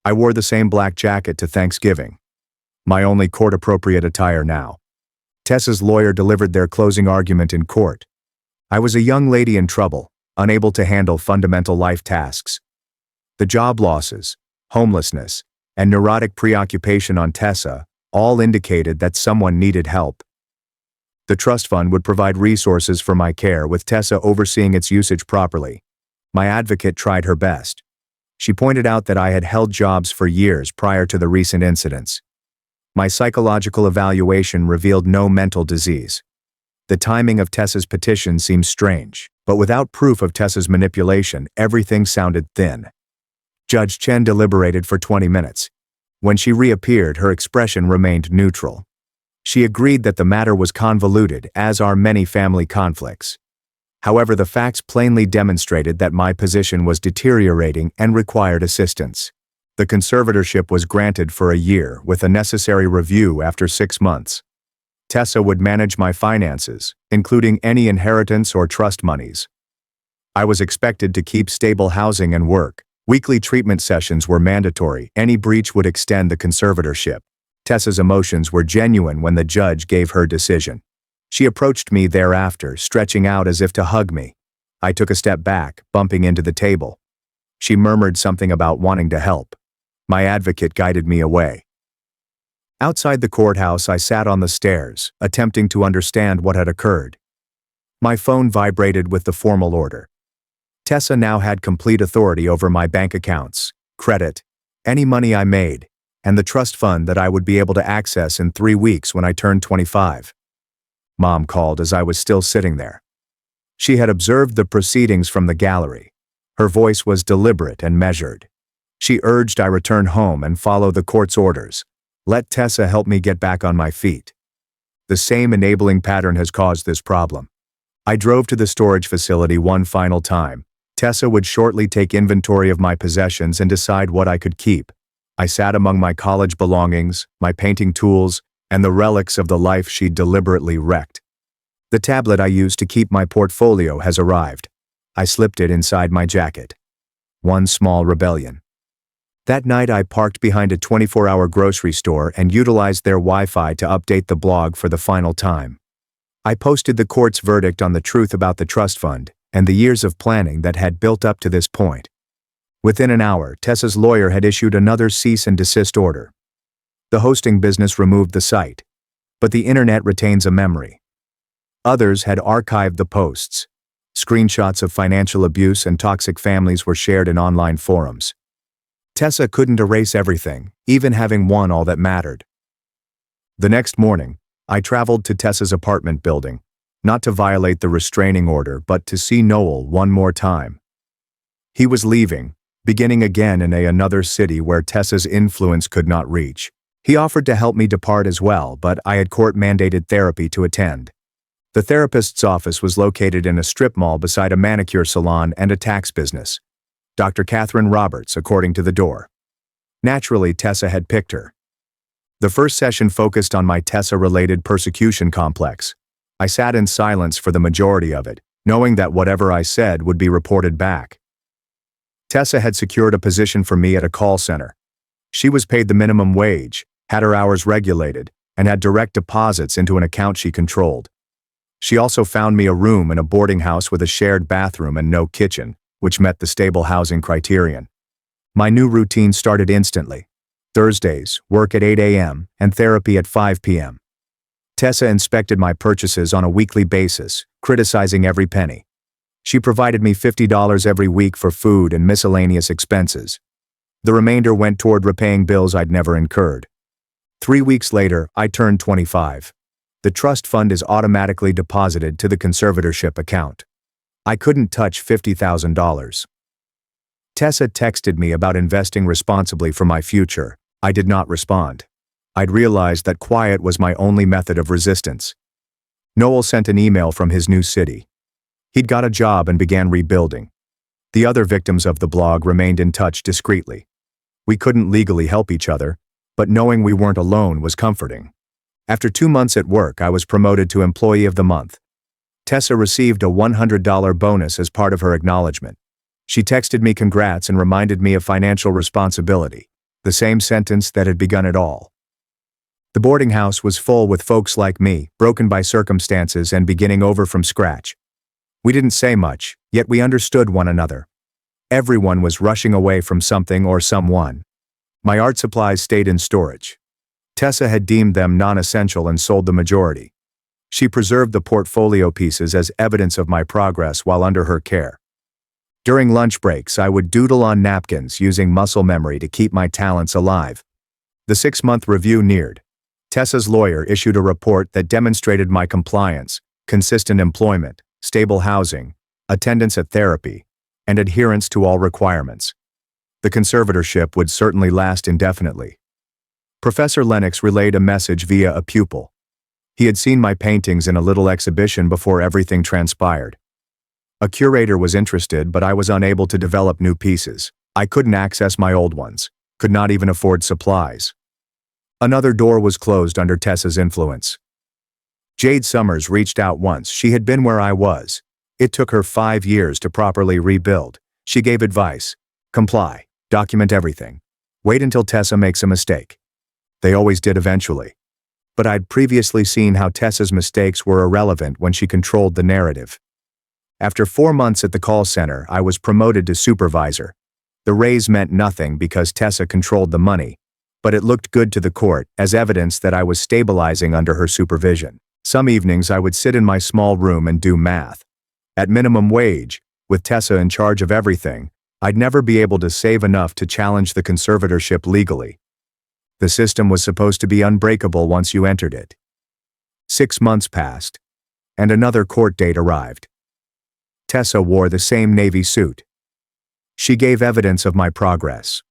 I wore the same black jacket to Thanksgiving. My only court-appropriate attire now. Tessa's lawyer delivered their closing argument in court. I was a young lady in trouble, unable to handle fundamental life tasks. The job losses, homelessness, and neurotic preoccupation on Tessa all indicated that someone needed help. The trust fund would provide resources for my care, with Tessa overseeing its usage properly. My advocate tried her best. She pointed out that I had held jobs for years prior to the recent incidents. My psychological evaluation revealed no mental disease. The timing of Tessa's petition seemed strange, but without proof of Tessa's manipulation, everything sounded thin. Judge Chen deliberated for 20 minutes. When she reappeared, her expression remained neutral. She agreed that the matter was convoluted, as are many family conflicts. However, the facts plainly demonstrated that my position was deteriorating and required assistance. The conservatorship was granted for a year, with a necessary review after 6 months. Tessa would manage my finances, including any inheritance or trust monies. I was expected to keep stable housing and work. Weekly treatment sessions were mandatory. Any breach would extend the conservatorship. Tessa's emotions were genuine when the judge gave her decision. She approached me thereafter, stretching out as if to hug me. I took a step back, bumping into the table. She murmured something about wanting to help. My advocate guided me away. Outside the courthouse, I sat on the stairs, attempting to understand what had occurred. My phone vibrated with the formal order. Tessa now had complete authority over my bank accounts, credit, any money I made, and the trust fund that I would be able to access in 3 weeks when I turned 25. Mom called as I was still sitting there. She had observed the proceedings from the gallery. Her voice was deliberate and measured. She urged I return home and follow the court's orders. Let Tessa help me get back on my feet. The same enabling pattern has caused this problem. I drove to the storage facility one final time. Tessa would shortly take inventory of my possessions and decide what I could keep. I sat among my college belongings, my painting tools, and the relics of the life she'd deliberately wrecked. The tablet I used to keep my portfolio has arrived. I slipped it inside my jacket. One small rebellion. That night I parked behind a 24-hour grocery store and utilized their Wi-Fi to update the blog for the final time. I posted the court's verdict on the truth about the trust fund and the years of planning that had built up to this point. Within an hour, Tessa's lawyer had issued another cease and desist order. The hosting business removed the site, but the internet retains a memory. Others had archived the posts. Screenshots of financial abuse and toxic families were shared in online forums. Tessa couldn't erase everything, even having won all that mattered. The next morning, I traveled to Tessa's apartment building, not to violate the restraining order but to see Noel one more time. He was leaving, beginning again in another city where Tessa's influence could not reach. He offered to help me depart as well, but I had court-mandated therapy to attend. The therapist's office was located in a strip mall beside a manicure salon and a tax business. Dr. Catherine Roberts, according to the door. Naturally, Tessa had picked her. The first session focused on my Tessa-related persecution complex. I sat in silence for the majority of it, knowing that whatever I said would be reported back. Tessa had secured a position for me at a call center. She was paid the minimum wage, had her hours regulated, and had direct deposits into an account she controlled. She also found me a room in a boarding house with a shared bathroom and no kitchen, which met the stable housing criterion. My new routine started instantly. Thursdays, work at 8 a.m. and therapy at 5 p.m. Tessa inspected my purchases on a weekly basis, criticizing every penny. She provided me $50 every week for food and miscellaneous expenses. The remainder went toward repaying bills I'd never incurred. 3 weeks later, I turned 25. The trust fund is automatically deposited to the conservatorship account. I couldn't touch $50,000. Tessa texted me about investing responsibly for my future. I did not respond. I'd realized that quiet was my only method of resistance. Noel sent an email from his new city. He'd got a job and began rebuilding. The other victims of the blog remained in touch discreetly. We couldn't legally help each other, but knowing we weren't alone was comforting. After 2 months at work, I was promoted to Employee of the Month. Tessa received a $100 bonus as part of her acknowledgement. She texted me congrats and reminded me of financial responsibility, the same sentence that had begun it all. The boarding house was full with folks like me, broken by circumstances and beginning over from scratch. We didn't say much, yet we understood one another. Everyone was rushing away from something or someone. My art supplies stayed in storage. Tessa had deemed them non-essential and sold the majority. She preserved the portfolio pieces as evidence of my progress while under her care. During lunch breaks, I would doodle on napkins using muscle memory to keep my talents alive. The 6-month review neared. Tessa's lawyer issued a report that demonstrated my compliance, consistent employment, stable housing, attendance at therapy, and adherence to all requirements. The conservatorship would certainly last indefinitely. Professor Lennox relayed a message via a pupil. He had seen my paintings in a little exhibition before everything transpired. A curator was interested, but I was unable to develop new pieces. I couldn't access my old ones, could not even afford supplies. Another door was closed under Tessa's influence. Jade Summers reached out once. She had been where I was. It took her 5 years to properly rebuild. She gave advice. Comply. Document everything. Wait until Tessa makes a mistake. They always did eventually. But I'd previously seen how Tessa's mistakes were irrelevant when she controlled the narrative. After 4 months at the call center, I was promoted to supervisor. The raise meant nothing because Tessa controlled the money, but it looked good to the court as evidence that I was stabilizing under her supervision. Some evenings I would sit in my small room and do math. At minimum wage, with Tessa in charge of everything, I'd never be able to save enough to challenge the conservatorship legally. The system was supposed to be unbreakable once you entered it. 6 months passed, and another court date arrived. Tessa wore the same navy suit. She gave evidence of my progress.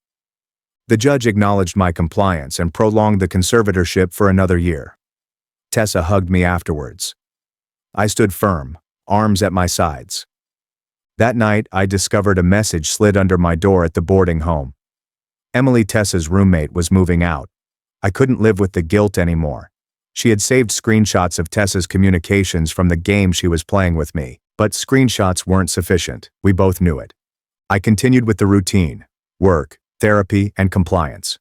The judge acknowledged my compliance and prolonged the conservatorship for another year. Tessa hugged me afterwards. I stood firm, arms at my sides. That night, I discovered a message slid under my door at the boarding home. Emily, Tessa's roommate, was moving out. I couldn't live with the guilt anymore. She had saved screenshots of Tessa's communications from the game she was playing with me, but screenshots weren't sufficient. We both knew it. I continued with the routine: work, therapy, and compliance.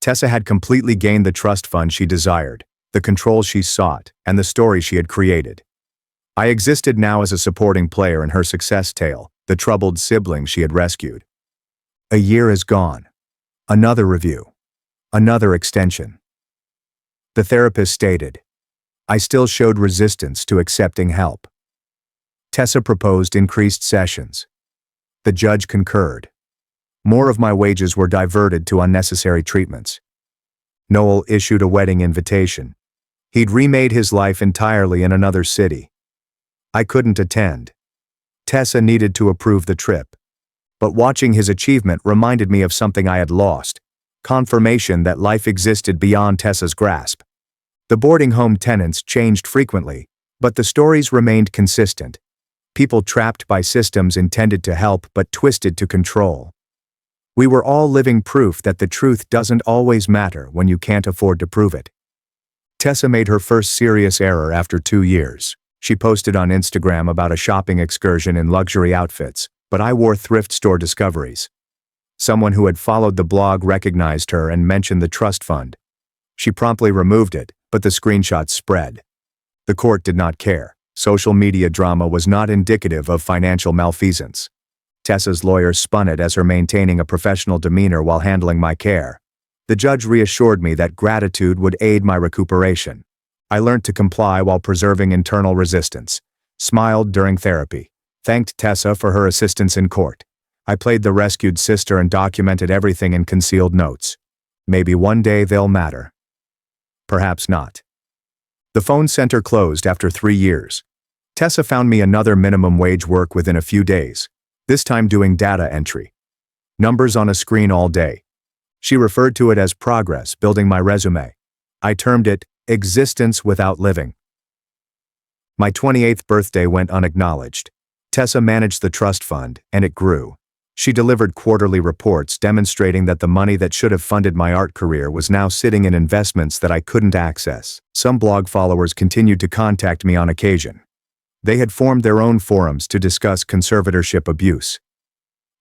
Tessa had completely gained the trust fund she desired, the control she sought, and the story she had created. I existed now as a supporting player in her success tale, the troubled sibling she had rescued. A year is gone. Another review. Another extension. The therapist stated, I still showed resistance to accepting help. Tessa proposed increased sessions. The judge concurred. More of my wages were diverted to unnecessary treatments. Noel issued a wedding invitation. He'd remade his life entirely in another city. I couldn't attend. Tessa needed to approve the trip. But watching his achievement reminded me of something I had lost, confirmation that life existed beyond Tessa's grasp. The boarding home tenants changed frequently, but the stories remained consistent. People trapped by systems intended to help but twisted to control. We were all living proof that the truth doesn't always matter when you can't afford to prove it. Tessa made her first serious error after 2 years. She posted on Instagram about a shopping excursion in luxury outfits, but I wore thrift store discoveries. Someone who had followed the blog recognized her and mentioned the trust fund. She promptly removed it, but the screenshots spread. The court did not care. Social media drama was not indicative of financial malfeasance. Tessa's lawyers spun it as her maintaining a professional demeanor while handling my care. The judge reassured me that gratitude would aid my recuperation. I learned to comply while preserving internal resistance, smiled during therapy, thanked Tessa for her assistance in court. I played the rescued sister and documented everything in concealed notes. Maybe one day they'll matter. Perhaps not. The phone center closed after 3 years. Tessa found me another minimum wage work within a few days, this time doing data entry. Numbers on a screen all day. She referred to it as progress, building my resume. I termed it existence without living. My 28th birthday went unacknowledged. Tessa managed the trust fund, and it grew. She delivered quarterly reports demonstrating that the money that should have funded my art career was now sitting in investments that I couldn't access. Some blog followers continued to contact me on occasion. They had formed their own forums to discuss conservatorship abuse.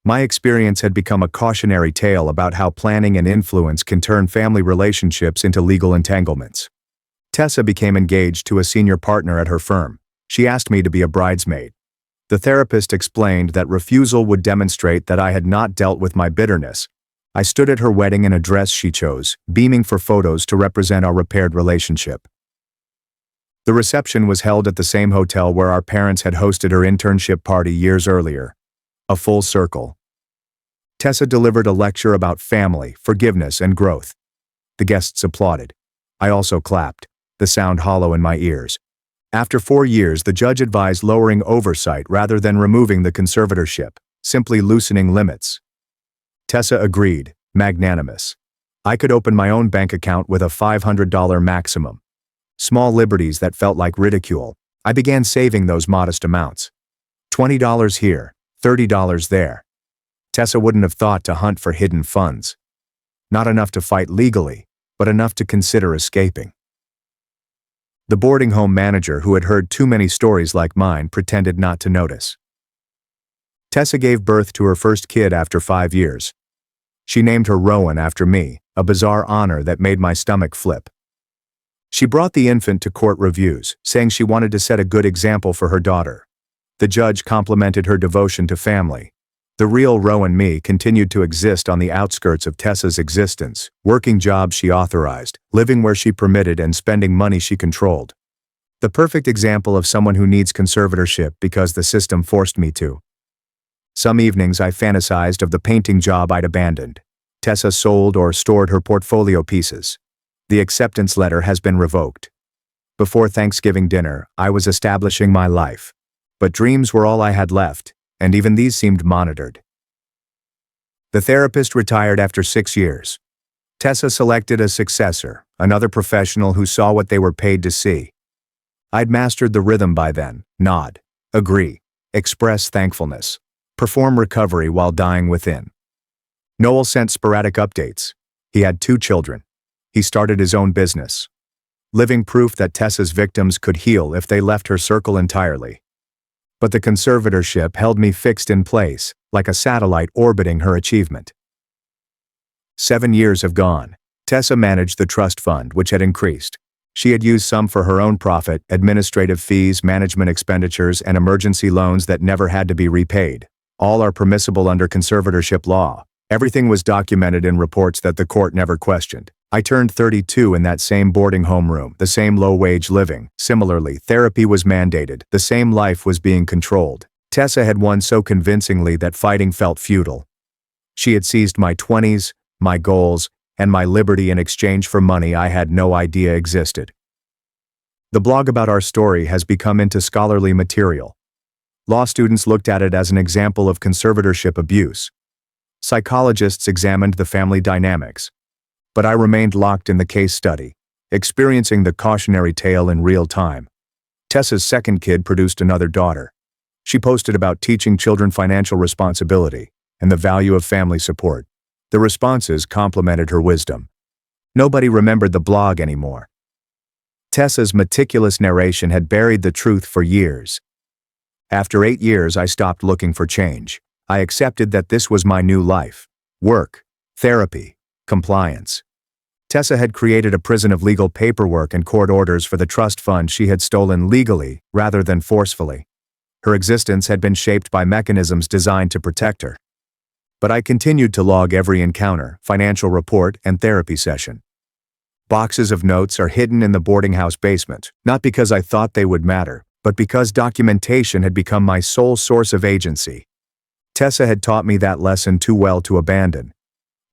My experience had become a cautionary tale about how planning and influence can turn family relationships into legal entanglements. Tessa became engaged to a senior partner at her firm. She asked me to be a bridesmaid. The therapist explained that refusal would demonstrate that I had not dealt with my bitterness. I stood at her wedding in a dress she chose, beaming for photos to represent our repaired relationship. The reception was held at the same hotel where our parents had hosted her internship party years earlier. A full circle. Tessa delivered a lecture about family, forgiveness, and growth. The guests applauded. I also clapped, the sound hollow in my ears. After 4 years, the judge advised lowering oversight rather than removing the conservatorship, simply loosening limits. Tessa agreed, magnanimous. I could open my own bank account with a $500 maximum. Small liberties that felt like ridicule. I began saving those modest amounts. $20 here, $30 there. Tessa wouldn't have thought to hunt for hidden funds. Not enough to fight legally, but enough to consider escaping. The boarding home manager, who had heard too many stories like mine, pretended not to notice. Tessa gave birth to her first kid after 5 years. She named her Rowan after me, a bizarre honor that made my stomach flip. She brought the infant to court reviews, saying she wanted to set a good example for her daughter. The judge complimented her devotion to family. The real Rowan me continued to exist on the outskirts of Tessa's existence, working jobs she authorized, living where she permitted, and spending money she controlled. The perfect example of someone who needs conservatorship because the system forced me to. Some evenings I fantasized of the painting job I'd abandoned. Tessa sold or stored her portfolio pieces. The acceptance letter has been revoked. Before Thanksgiving dinner, I was establishing my life. But dreams were all I had left, and even these seemed monitored. The therapist retired after 6 years. Tessa selected a successor, another professional who saw what they were paid to see. I'd mastered the rhythm by then: nod, agree, express thankfulness, perform recovery while dying within. Noel sent sporadic updates. He had 2 children. He started his own business. Living proof that Tessa's victims could heal if they left her circle entirely. But the conservatorship held me fixed in place, like a satellite orbiting her achievement. 7 years have gone. Tessa managed the trust fund, which had increased. She had used some for her own profit, administrative fees, management expenditures, and emergency loans that never had to be repaid. All are permissible under conservatorship law. Everything was documented in reports that the court never questioned. I turned 32 in that same boarding home room, the same low-wage living. Similarly, therapy was mandated. The same life was being controlled. Tessa had won so convincingly that fighting felt futile. She had seized my 20s, my goals, and my liberty in exchange for money I had no idea existed. The blog about our story has become into scholarly material. Law students looked at it as an example of conservatorship abuse. Psychologists examined the family dynamics. But I remained locked in the case study, experiencing the cautionary tale in real time. Tessa's second kid produced another daughter. She posted about teaching children financial responsibility and the value of family support. The responses complimented her wisdom. Nobody remembered the blog anymore. Tessa's meticulous narration had buried the truth for years. After 8 years, I stopped looking for change. I accepted that this was my new life. Work, therapy, compliance. Tessa had created a prison of legal paperwork and court orders for the trust fund she had stolen legally rather than forcefully. Her existence had been shaped by mechanisms designed to protect her. But I continued to log every encounter, financial report, and therapy session. Boxes of notes are hidden in the boarding house basement, not because I thought they would matter, but because documentation had become my sole source of agency. Tessa had taught me that lesson too well to abandon.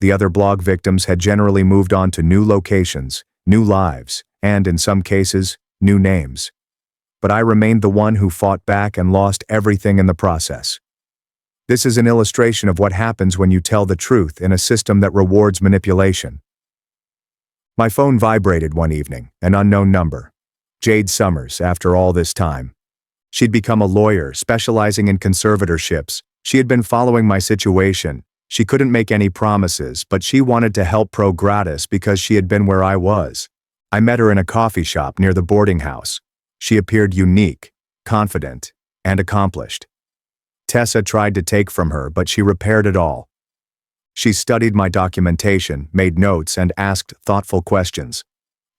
The other blog victims had generally moved on to new locations, new lives, and, in some cases, new names. But I remained the one who fought back and lost everything in the process. This is an illustration of what happens when you tell the truth in a system that rewards manipulation. My phone vibrated one evening, an unknown number. Jade Summers, after all this time. She'd become a lawyer, specializing in conservatorships. She had been following my situation. She couldn't make any promises, but she wanted to help pro gratis because she had been where I was. I met her in a coffee shop near the boarding house. She appeared unique, confident, and accomplished. Tessa tried to take from her, but she repaired it all. She studied my documentation, made notes, and asked thoughtful questions.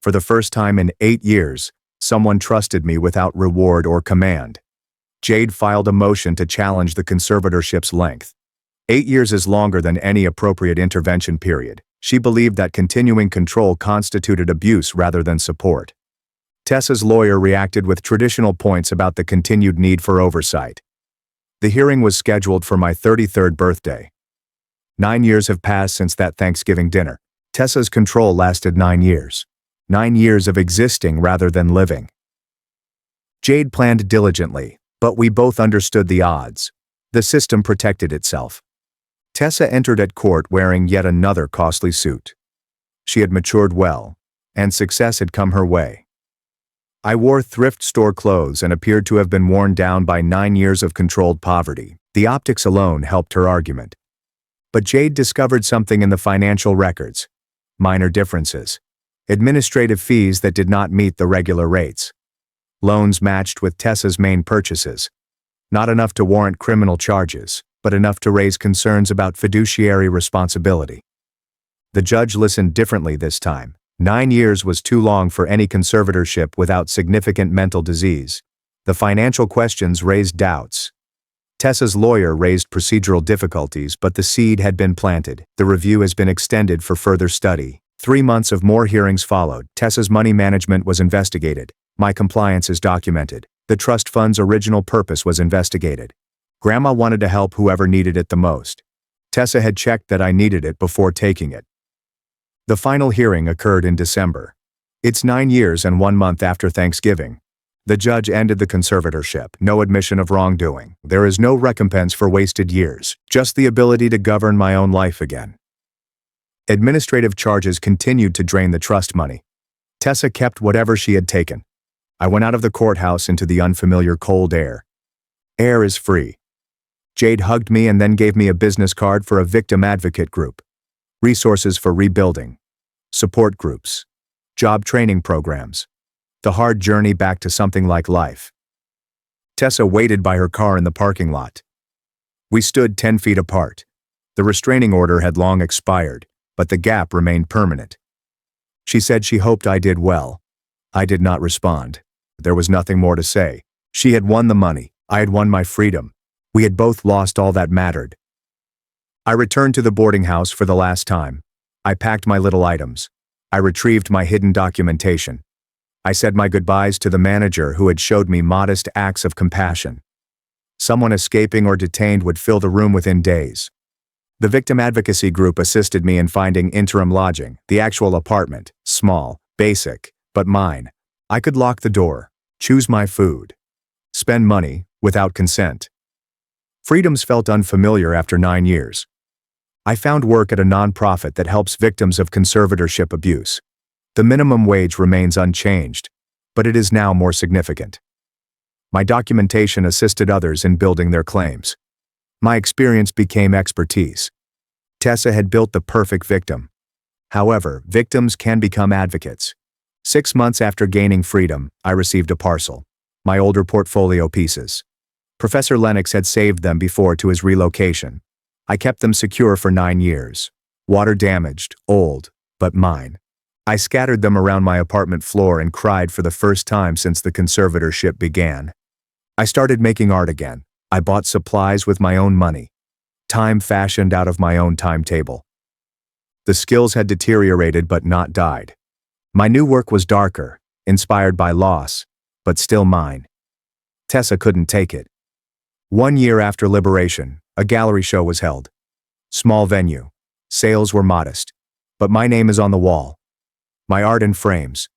For the first time in 8 years, someone trusted me without reward or command. Jade filed a motion to challenge the conservatorship's length. 8 years is longer than any appropriate intervention period. She believed that continuing control constituted abuse rather than support. Tessa's lawyer reacted with traditional points about the continued need for oversight. The hearing was scheduled for my 33rd birthday. 9 years have passed since that Thanksgiving dinner. Tessa's control lasted 9 years. 9 years of existing rather than living. Jade planned diligently, but we both understood the odds. The system protected itself. Tessa entered at court wearing yet another costly suit. She had matured well, and success had come her way. I wore thrift store clothes and appeared to have been worn down by 9 years of controlled poverty. The optics alone helped her argument. But Jade discovered something in the financial records. Minor differences. Administrative fees that did not meet the regular rates. Loans matched with Tessa's main purchases. Not enough to warrant criminal charges, but enough to raise concerns about fiduciary responsibility. The judge listened differently this time. 9 years was too long for any conservatorship without significant mental disease. The financial questions raised doubts. Tessa's lawyer raised procedural difficulties, but the seed had been planted. The review has been extended for further study. 3 months of more hearings followed. Tessa's money management was investigated. My compliance is documented. The trust fund's original purpose was investigated. Grandma wanted to help whoever needed it the most. Tessa had checked that I needed it before taking it. The final hearing occurred in December. It's 9 years and 1 month after Thanksgiving. The judge ended the conservatorship. No admission of wrongdoing. There is no recompense for wasted years, just the ability to govern my own life again. Administrative charges continued to drain the trust money. Tessa kept whatever she had taken. I went out of the courthouse into the unfamiliar cold air. Air is free. Jade hugged me and then gave me a business card for a victim advocate group. Resources for rebuilding. Support groups. Job training programs. The hard journey back to something like life. Tessa waited by her car in the parking lot. We stood 10 feet apart. The restraining order had long expired, but the gap remained permanent. She said she hoped I did well. I did not respond. There was nothing more to say. She had won the money. I had won my freedom. We had both lost all that mattered. I returned to the boarding house for the last time. I packed my little items. I retrieved my hidden documentation. I said my goodbyes to the manager who had showed me modest acts of compassion. Someone escaping or detained would fill the room within days. The victim advocacy group assisted me in finding interim lodging, the actual apartment, small, basic, but mine. I could lock the door, choose my food, spend money without consent. Freedoms felt unfamiliar after 9 years. I found work at a nonprofit that helps victims of conservatorship abuse. The minimum wage remains unchanged, but it is now more significant. My documentation assisted others in building their claims. My experience became expertise. Tessa had built the perfect victim. However, victims can become advocates. 6 months after gaining freedom, I received a parcel. My older portfolio pieces. Professor Lennox had saved them before to his relocation. I kept them secure for 9 years. Water damaged, old, but mine. I scattered them around my apartment floor and cried for the first time since the conservatorship began. I started making art again. I bought supplies with my own money. Time fashioned out of my own timetable. The skills had deteriorated but not died. My new work was darker, inspired by loss, but still mine. Tessa couldn't take it. 1 year after liberation, a gallery show was held. Small venue. Sales were modest. But my name is on the wall. My art in frames.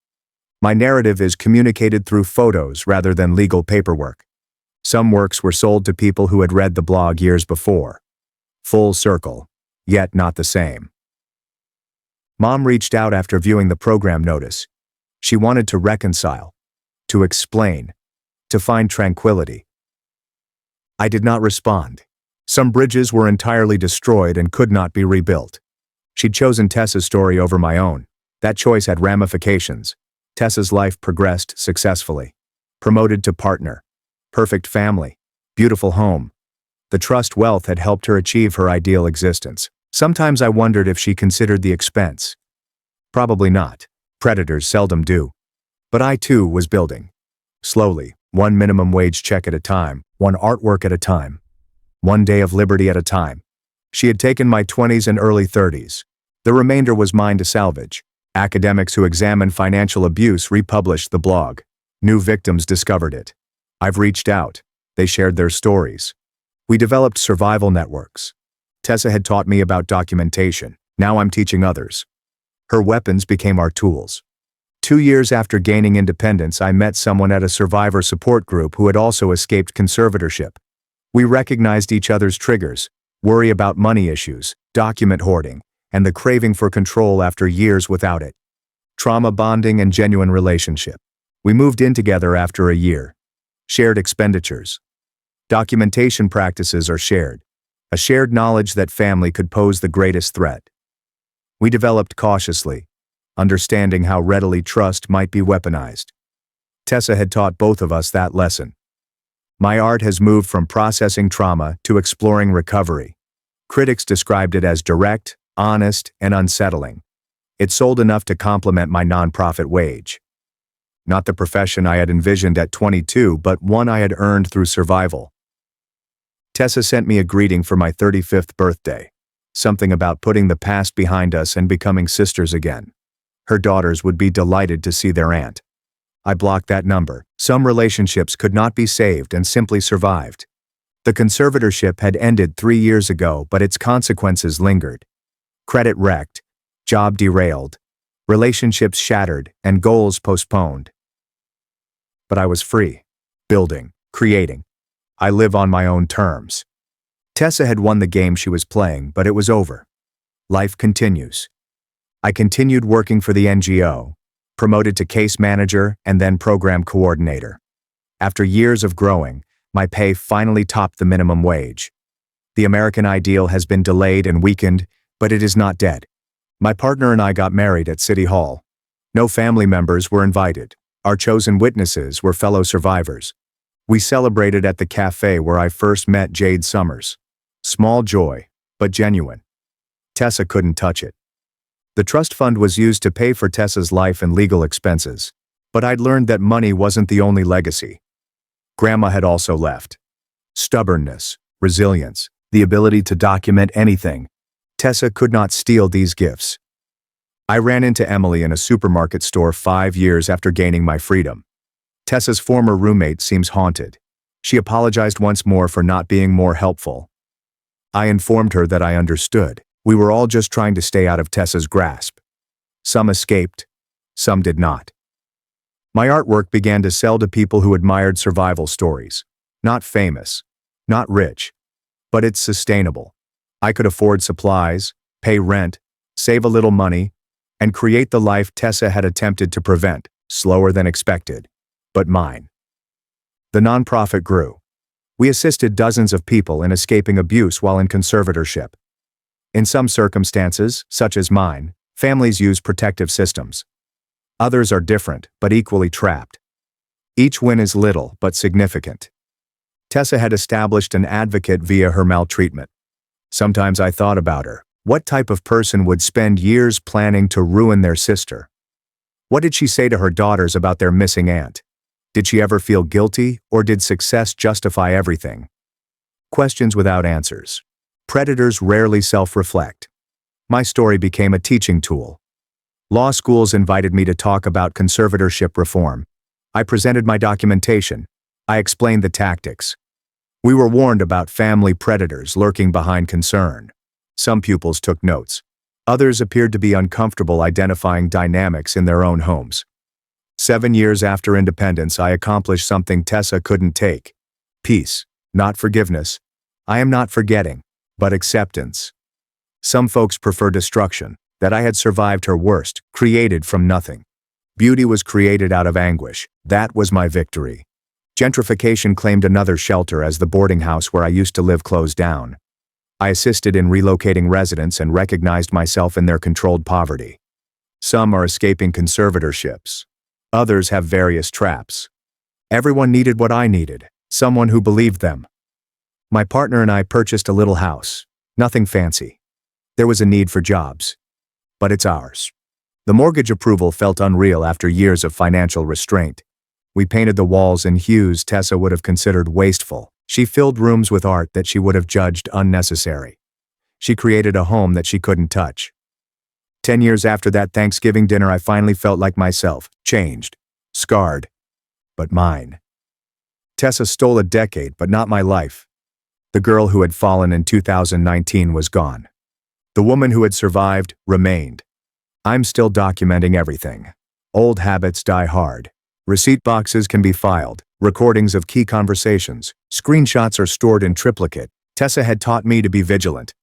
My narrative is communicated through photos rather than legal paperwork. Some works were sold to people who had read the blog years before. Full circle, yet not the same. Mom reached out after viewing the program notice. She wanted to reconcile, to explain, to find tranquility. I did not respond. Some bridges were entirely destroyed and could not be rebuilt. She'd chosen Tessa's story over my own. That choice had ramifications. Tessa's life progressed successfully. Promoted to partner. Perfect family. Beautiful home. The trust wealth had helped her achieve her ideal existence. Sometimes I wondered if she considered the expense. Probably not. Predators seldom do. But I too was building. Slowly, one minimum wage check at a time, one artwork at a time. One day of liberty at a time. She had taken my 20s and early 30s. The remainder was mine to salvage. Academics who examine financial abuse republished the blog. New victims discovered it. I've reached out. They shared their stories. We developed survival networks. Tessa had taught me about documentation. Now I'm teaching others. Her weapons became our tools. 2 years after gaining independence, I met someone at a survivor support group who had also escaped conservatorship. We recognized each other's triggers, worry about money issues, document hoarding, and the craving for control after years without it. Trauma bonding and genuine relationship. We moved in together after a year. Shared expenditures. Documentation practices are shared. A shared knowledge that family could pose the greatest threat. We developed cautiously, understanding how readily trust might be weaponized. Tessa had taught both of us that lesson. My art has moved from processing trauma to exploring recovery. Critics described it as direct, honest, and unsettling. It sold enough to complement my nonprofit wage. Not the profession I had envisioned at 22, but one I had earned through survival. Tessa sent me a greeting for my 35th birthday. Something about putting the past behind us and becoming sisters again. Her daughters would be delighted to see their aunt. I blocked that number. Some relationships could not be saved and simply survived. The conservatorship had ended 3 years ago, but its consequences lingered. Credit wrecked, job derailed, relationships shattered, and goals postponed. But I was free. Building, creating. I live on my own terms. Tessa had won the game she was playing, but it was over. Life continues. I continued working for the NGO, promoted to case manager and then program coordinator. After years of growing, my pay finally topped the minimum wage. The American ideal has been delayed and weakened, but it is not dead. My partner and I got married at City Hall. No family members were invited. Our chosen witnesses were fellow survivors. We celebrated at the cafe where I first met Jade Summers. Small joy, but genuine. Tessa couldn't touch it. The trust fund was used to pay for Tessa's life and legal expenses. But I'd learned that money wasn't the only legacy. Grandma had also left. Stubbornness, resilience, the ability to document anything. Tessa could not steal these gifts. I ran into Emily in a supermarket store 5 years after gaining my freedom. Tessa's former roommate seems haunted. She apologized once more for not being more helpful. I informed her that I understood. We were all just trying to stay out of Tessa's grasp. Some escaped, some did not. My artwork began to sell to people who admired survival stories. Not famous, not rich, but it's sustainable. I could afford supplies, pay rent, save a little money, and create the life Tessa had attempted to prevent, slower than expected, but mine. The nonprofit grew. We assisted dozens of people in escaping abuse while in conservatorship. In some circumstances, such as mine, families use protective systems. Others are different, but equally trapped. Each win is little, but significant. Tessa had established an advocate via her maltreatment. Sometimes I thought about her. What type of person would spend years planning to ruin their sister? What did she say to her daughters about their missing aunt? Did she ever feel guilty, or did success justify everything? Questions without answers. Predators rarely self-reflect. My story became a teaching tool. Law schools invited me to talk about conservatorship reform. I presented my documentation. I explained the tactics. We were warned about family predators lurking behind concern. Some pupils took notes. Others appeared to be uncomfortable identifying dynamics in their own homes. 7 years after independence, I accomplished something Tessa couldn't take. Peace, not forgiveness. I am not forgetting, but acceptance. Some folks prefer destruction, that I had survived her worst, created from nothing. Beauty was created out of anguish. That was my victory. Gentrification claimed another shelter as the boarding house where I used to live closed down. I assisted in relocating residents and recognized myself in their controlled poverty. Some are escaping conservatorships. Others have various traps. Everyone needed what I needed, someone who believed them. My partner and I purchased a little house. Nothing fancy. There was a need for jobs. But it's ours. The mortgage approval felt unreal after years of financial restraint. We painted the walls in hues Tessa would have considered wasteful. She filled rooms with art that she would have judged unnecessary. She created a home that she couldn't touch. 10 years after that Thanksgiving dinner, I finally felt like myself, changed, scarred, but mine. Tessa stole a decade, but not my life. The girl who had fallen in 2019 was gone. The woman who had survived remained. I'm still documenting everything. Old habits die hard. Receipt boxes can be filed, recordings of key conversations, screenshots are stored in triplicate. Tessa had taught me to be vigilant.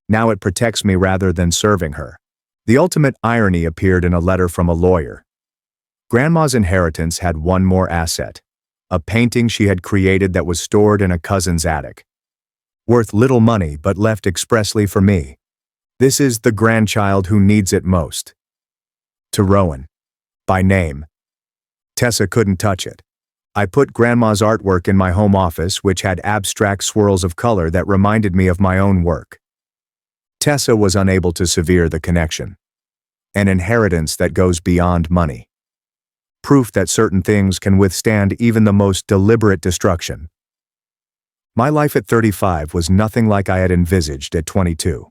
Now it protects me rather than serving her. The ultimate irony appeared in a letter from a lawyer. Grandma's inheritance had one more asset, a painting she had created that was stored in a cousin's attic. Worth little money but left expressly for me. This is the grandchild who needs it most. To Rowan. By name. Tessa couldn't touch it. I put Grandma's artwork in my home office, which had abstract swirls of color that reminded me of my own work. Tessa was unable to sever the connection. An inheritance that goes beyond money. Proof that certain things can withstand even the most deliberate destruction. My life at 35 was nothing like I had envisaged at 22.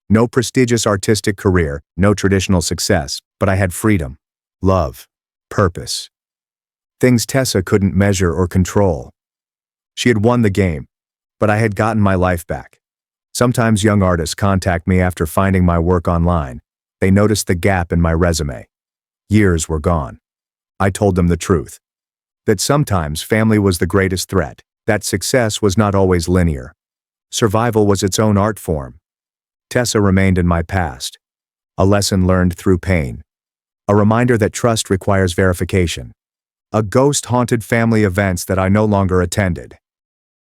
No prestigious artistic career, no traditional success, but I had freedom, love, purpose. Things Tessa couldn't measure or control. She had won the game, but I had gotten my life back. Sometimes young artists contact me after finding my work online. They noticed the gap in my resume. Years were gone. I told them the truth. That sometimes family was the greatest threat, that success was not always linear. Survival was its own art form. Tessa remained in my past. A lesson learned through pain. A reminder that trust requires verification. A ghost haunted family events that I no longer attended.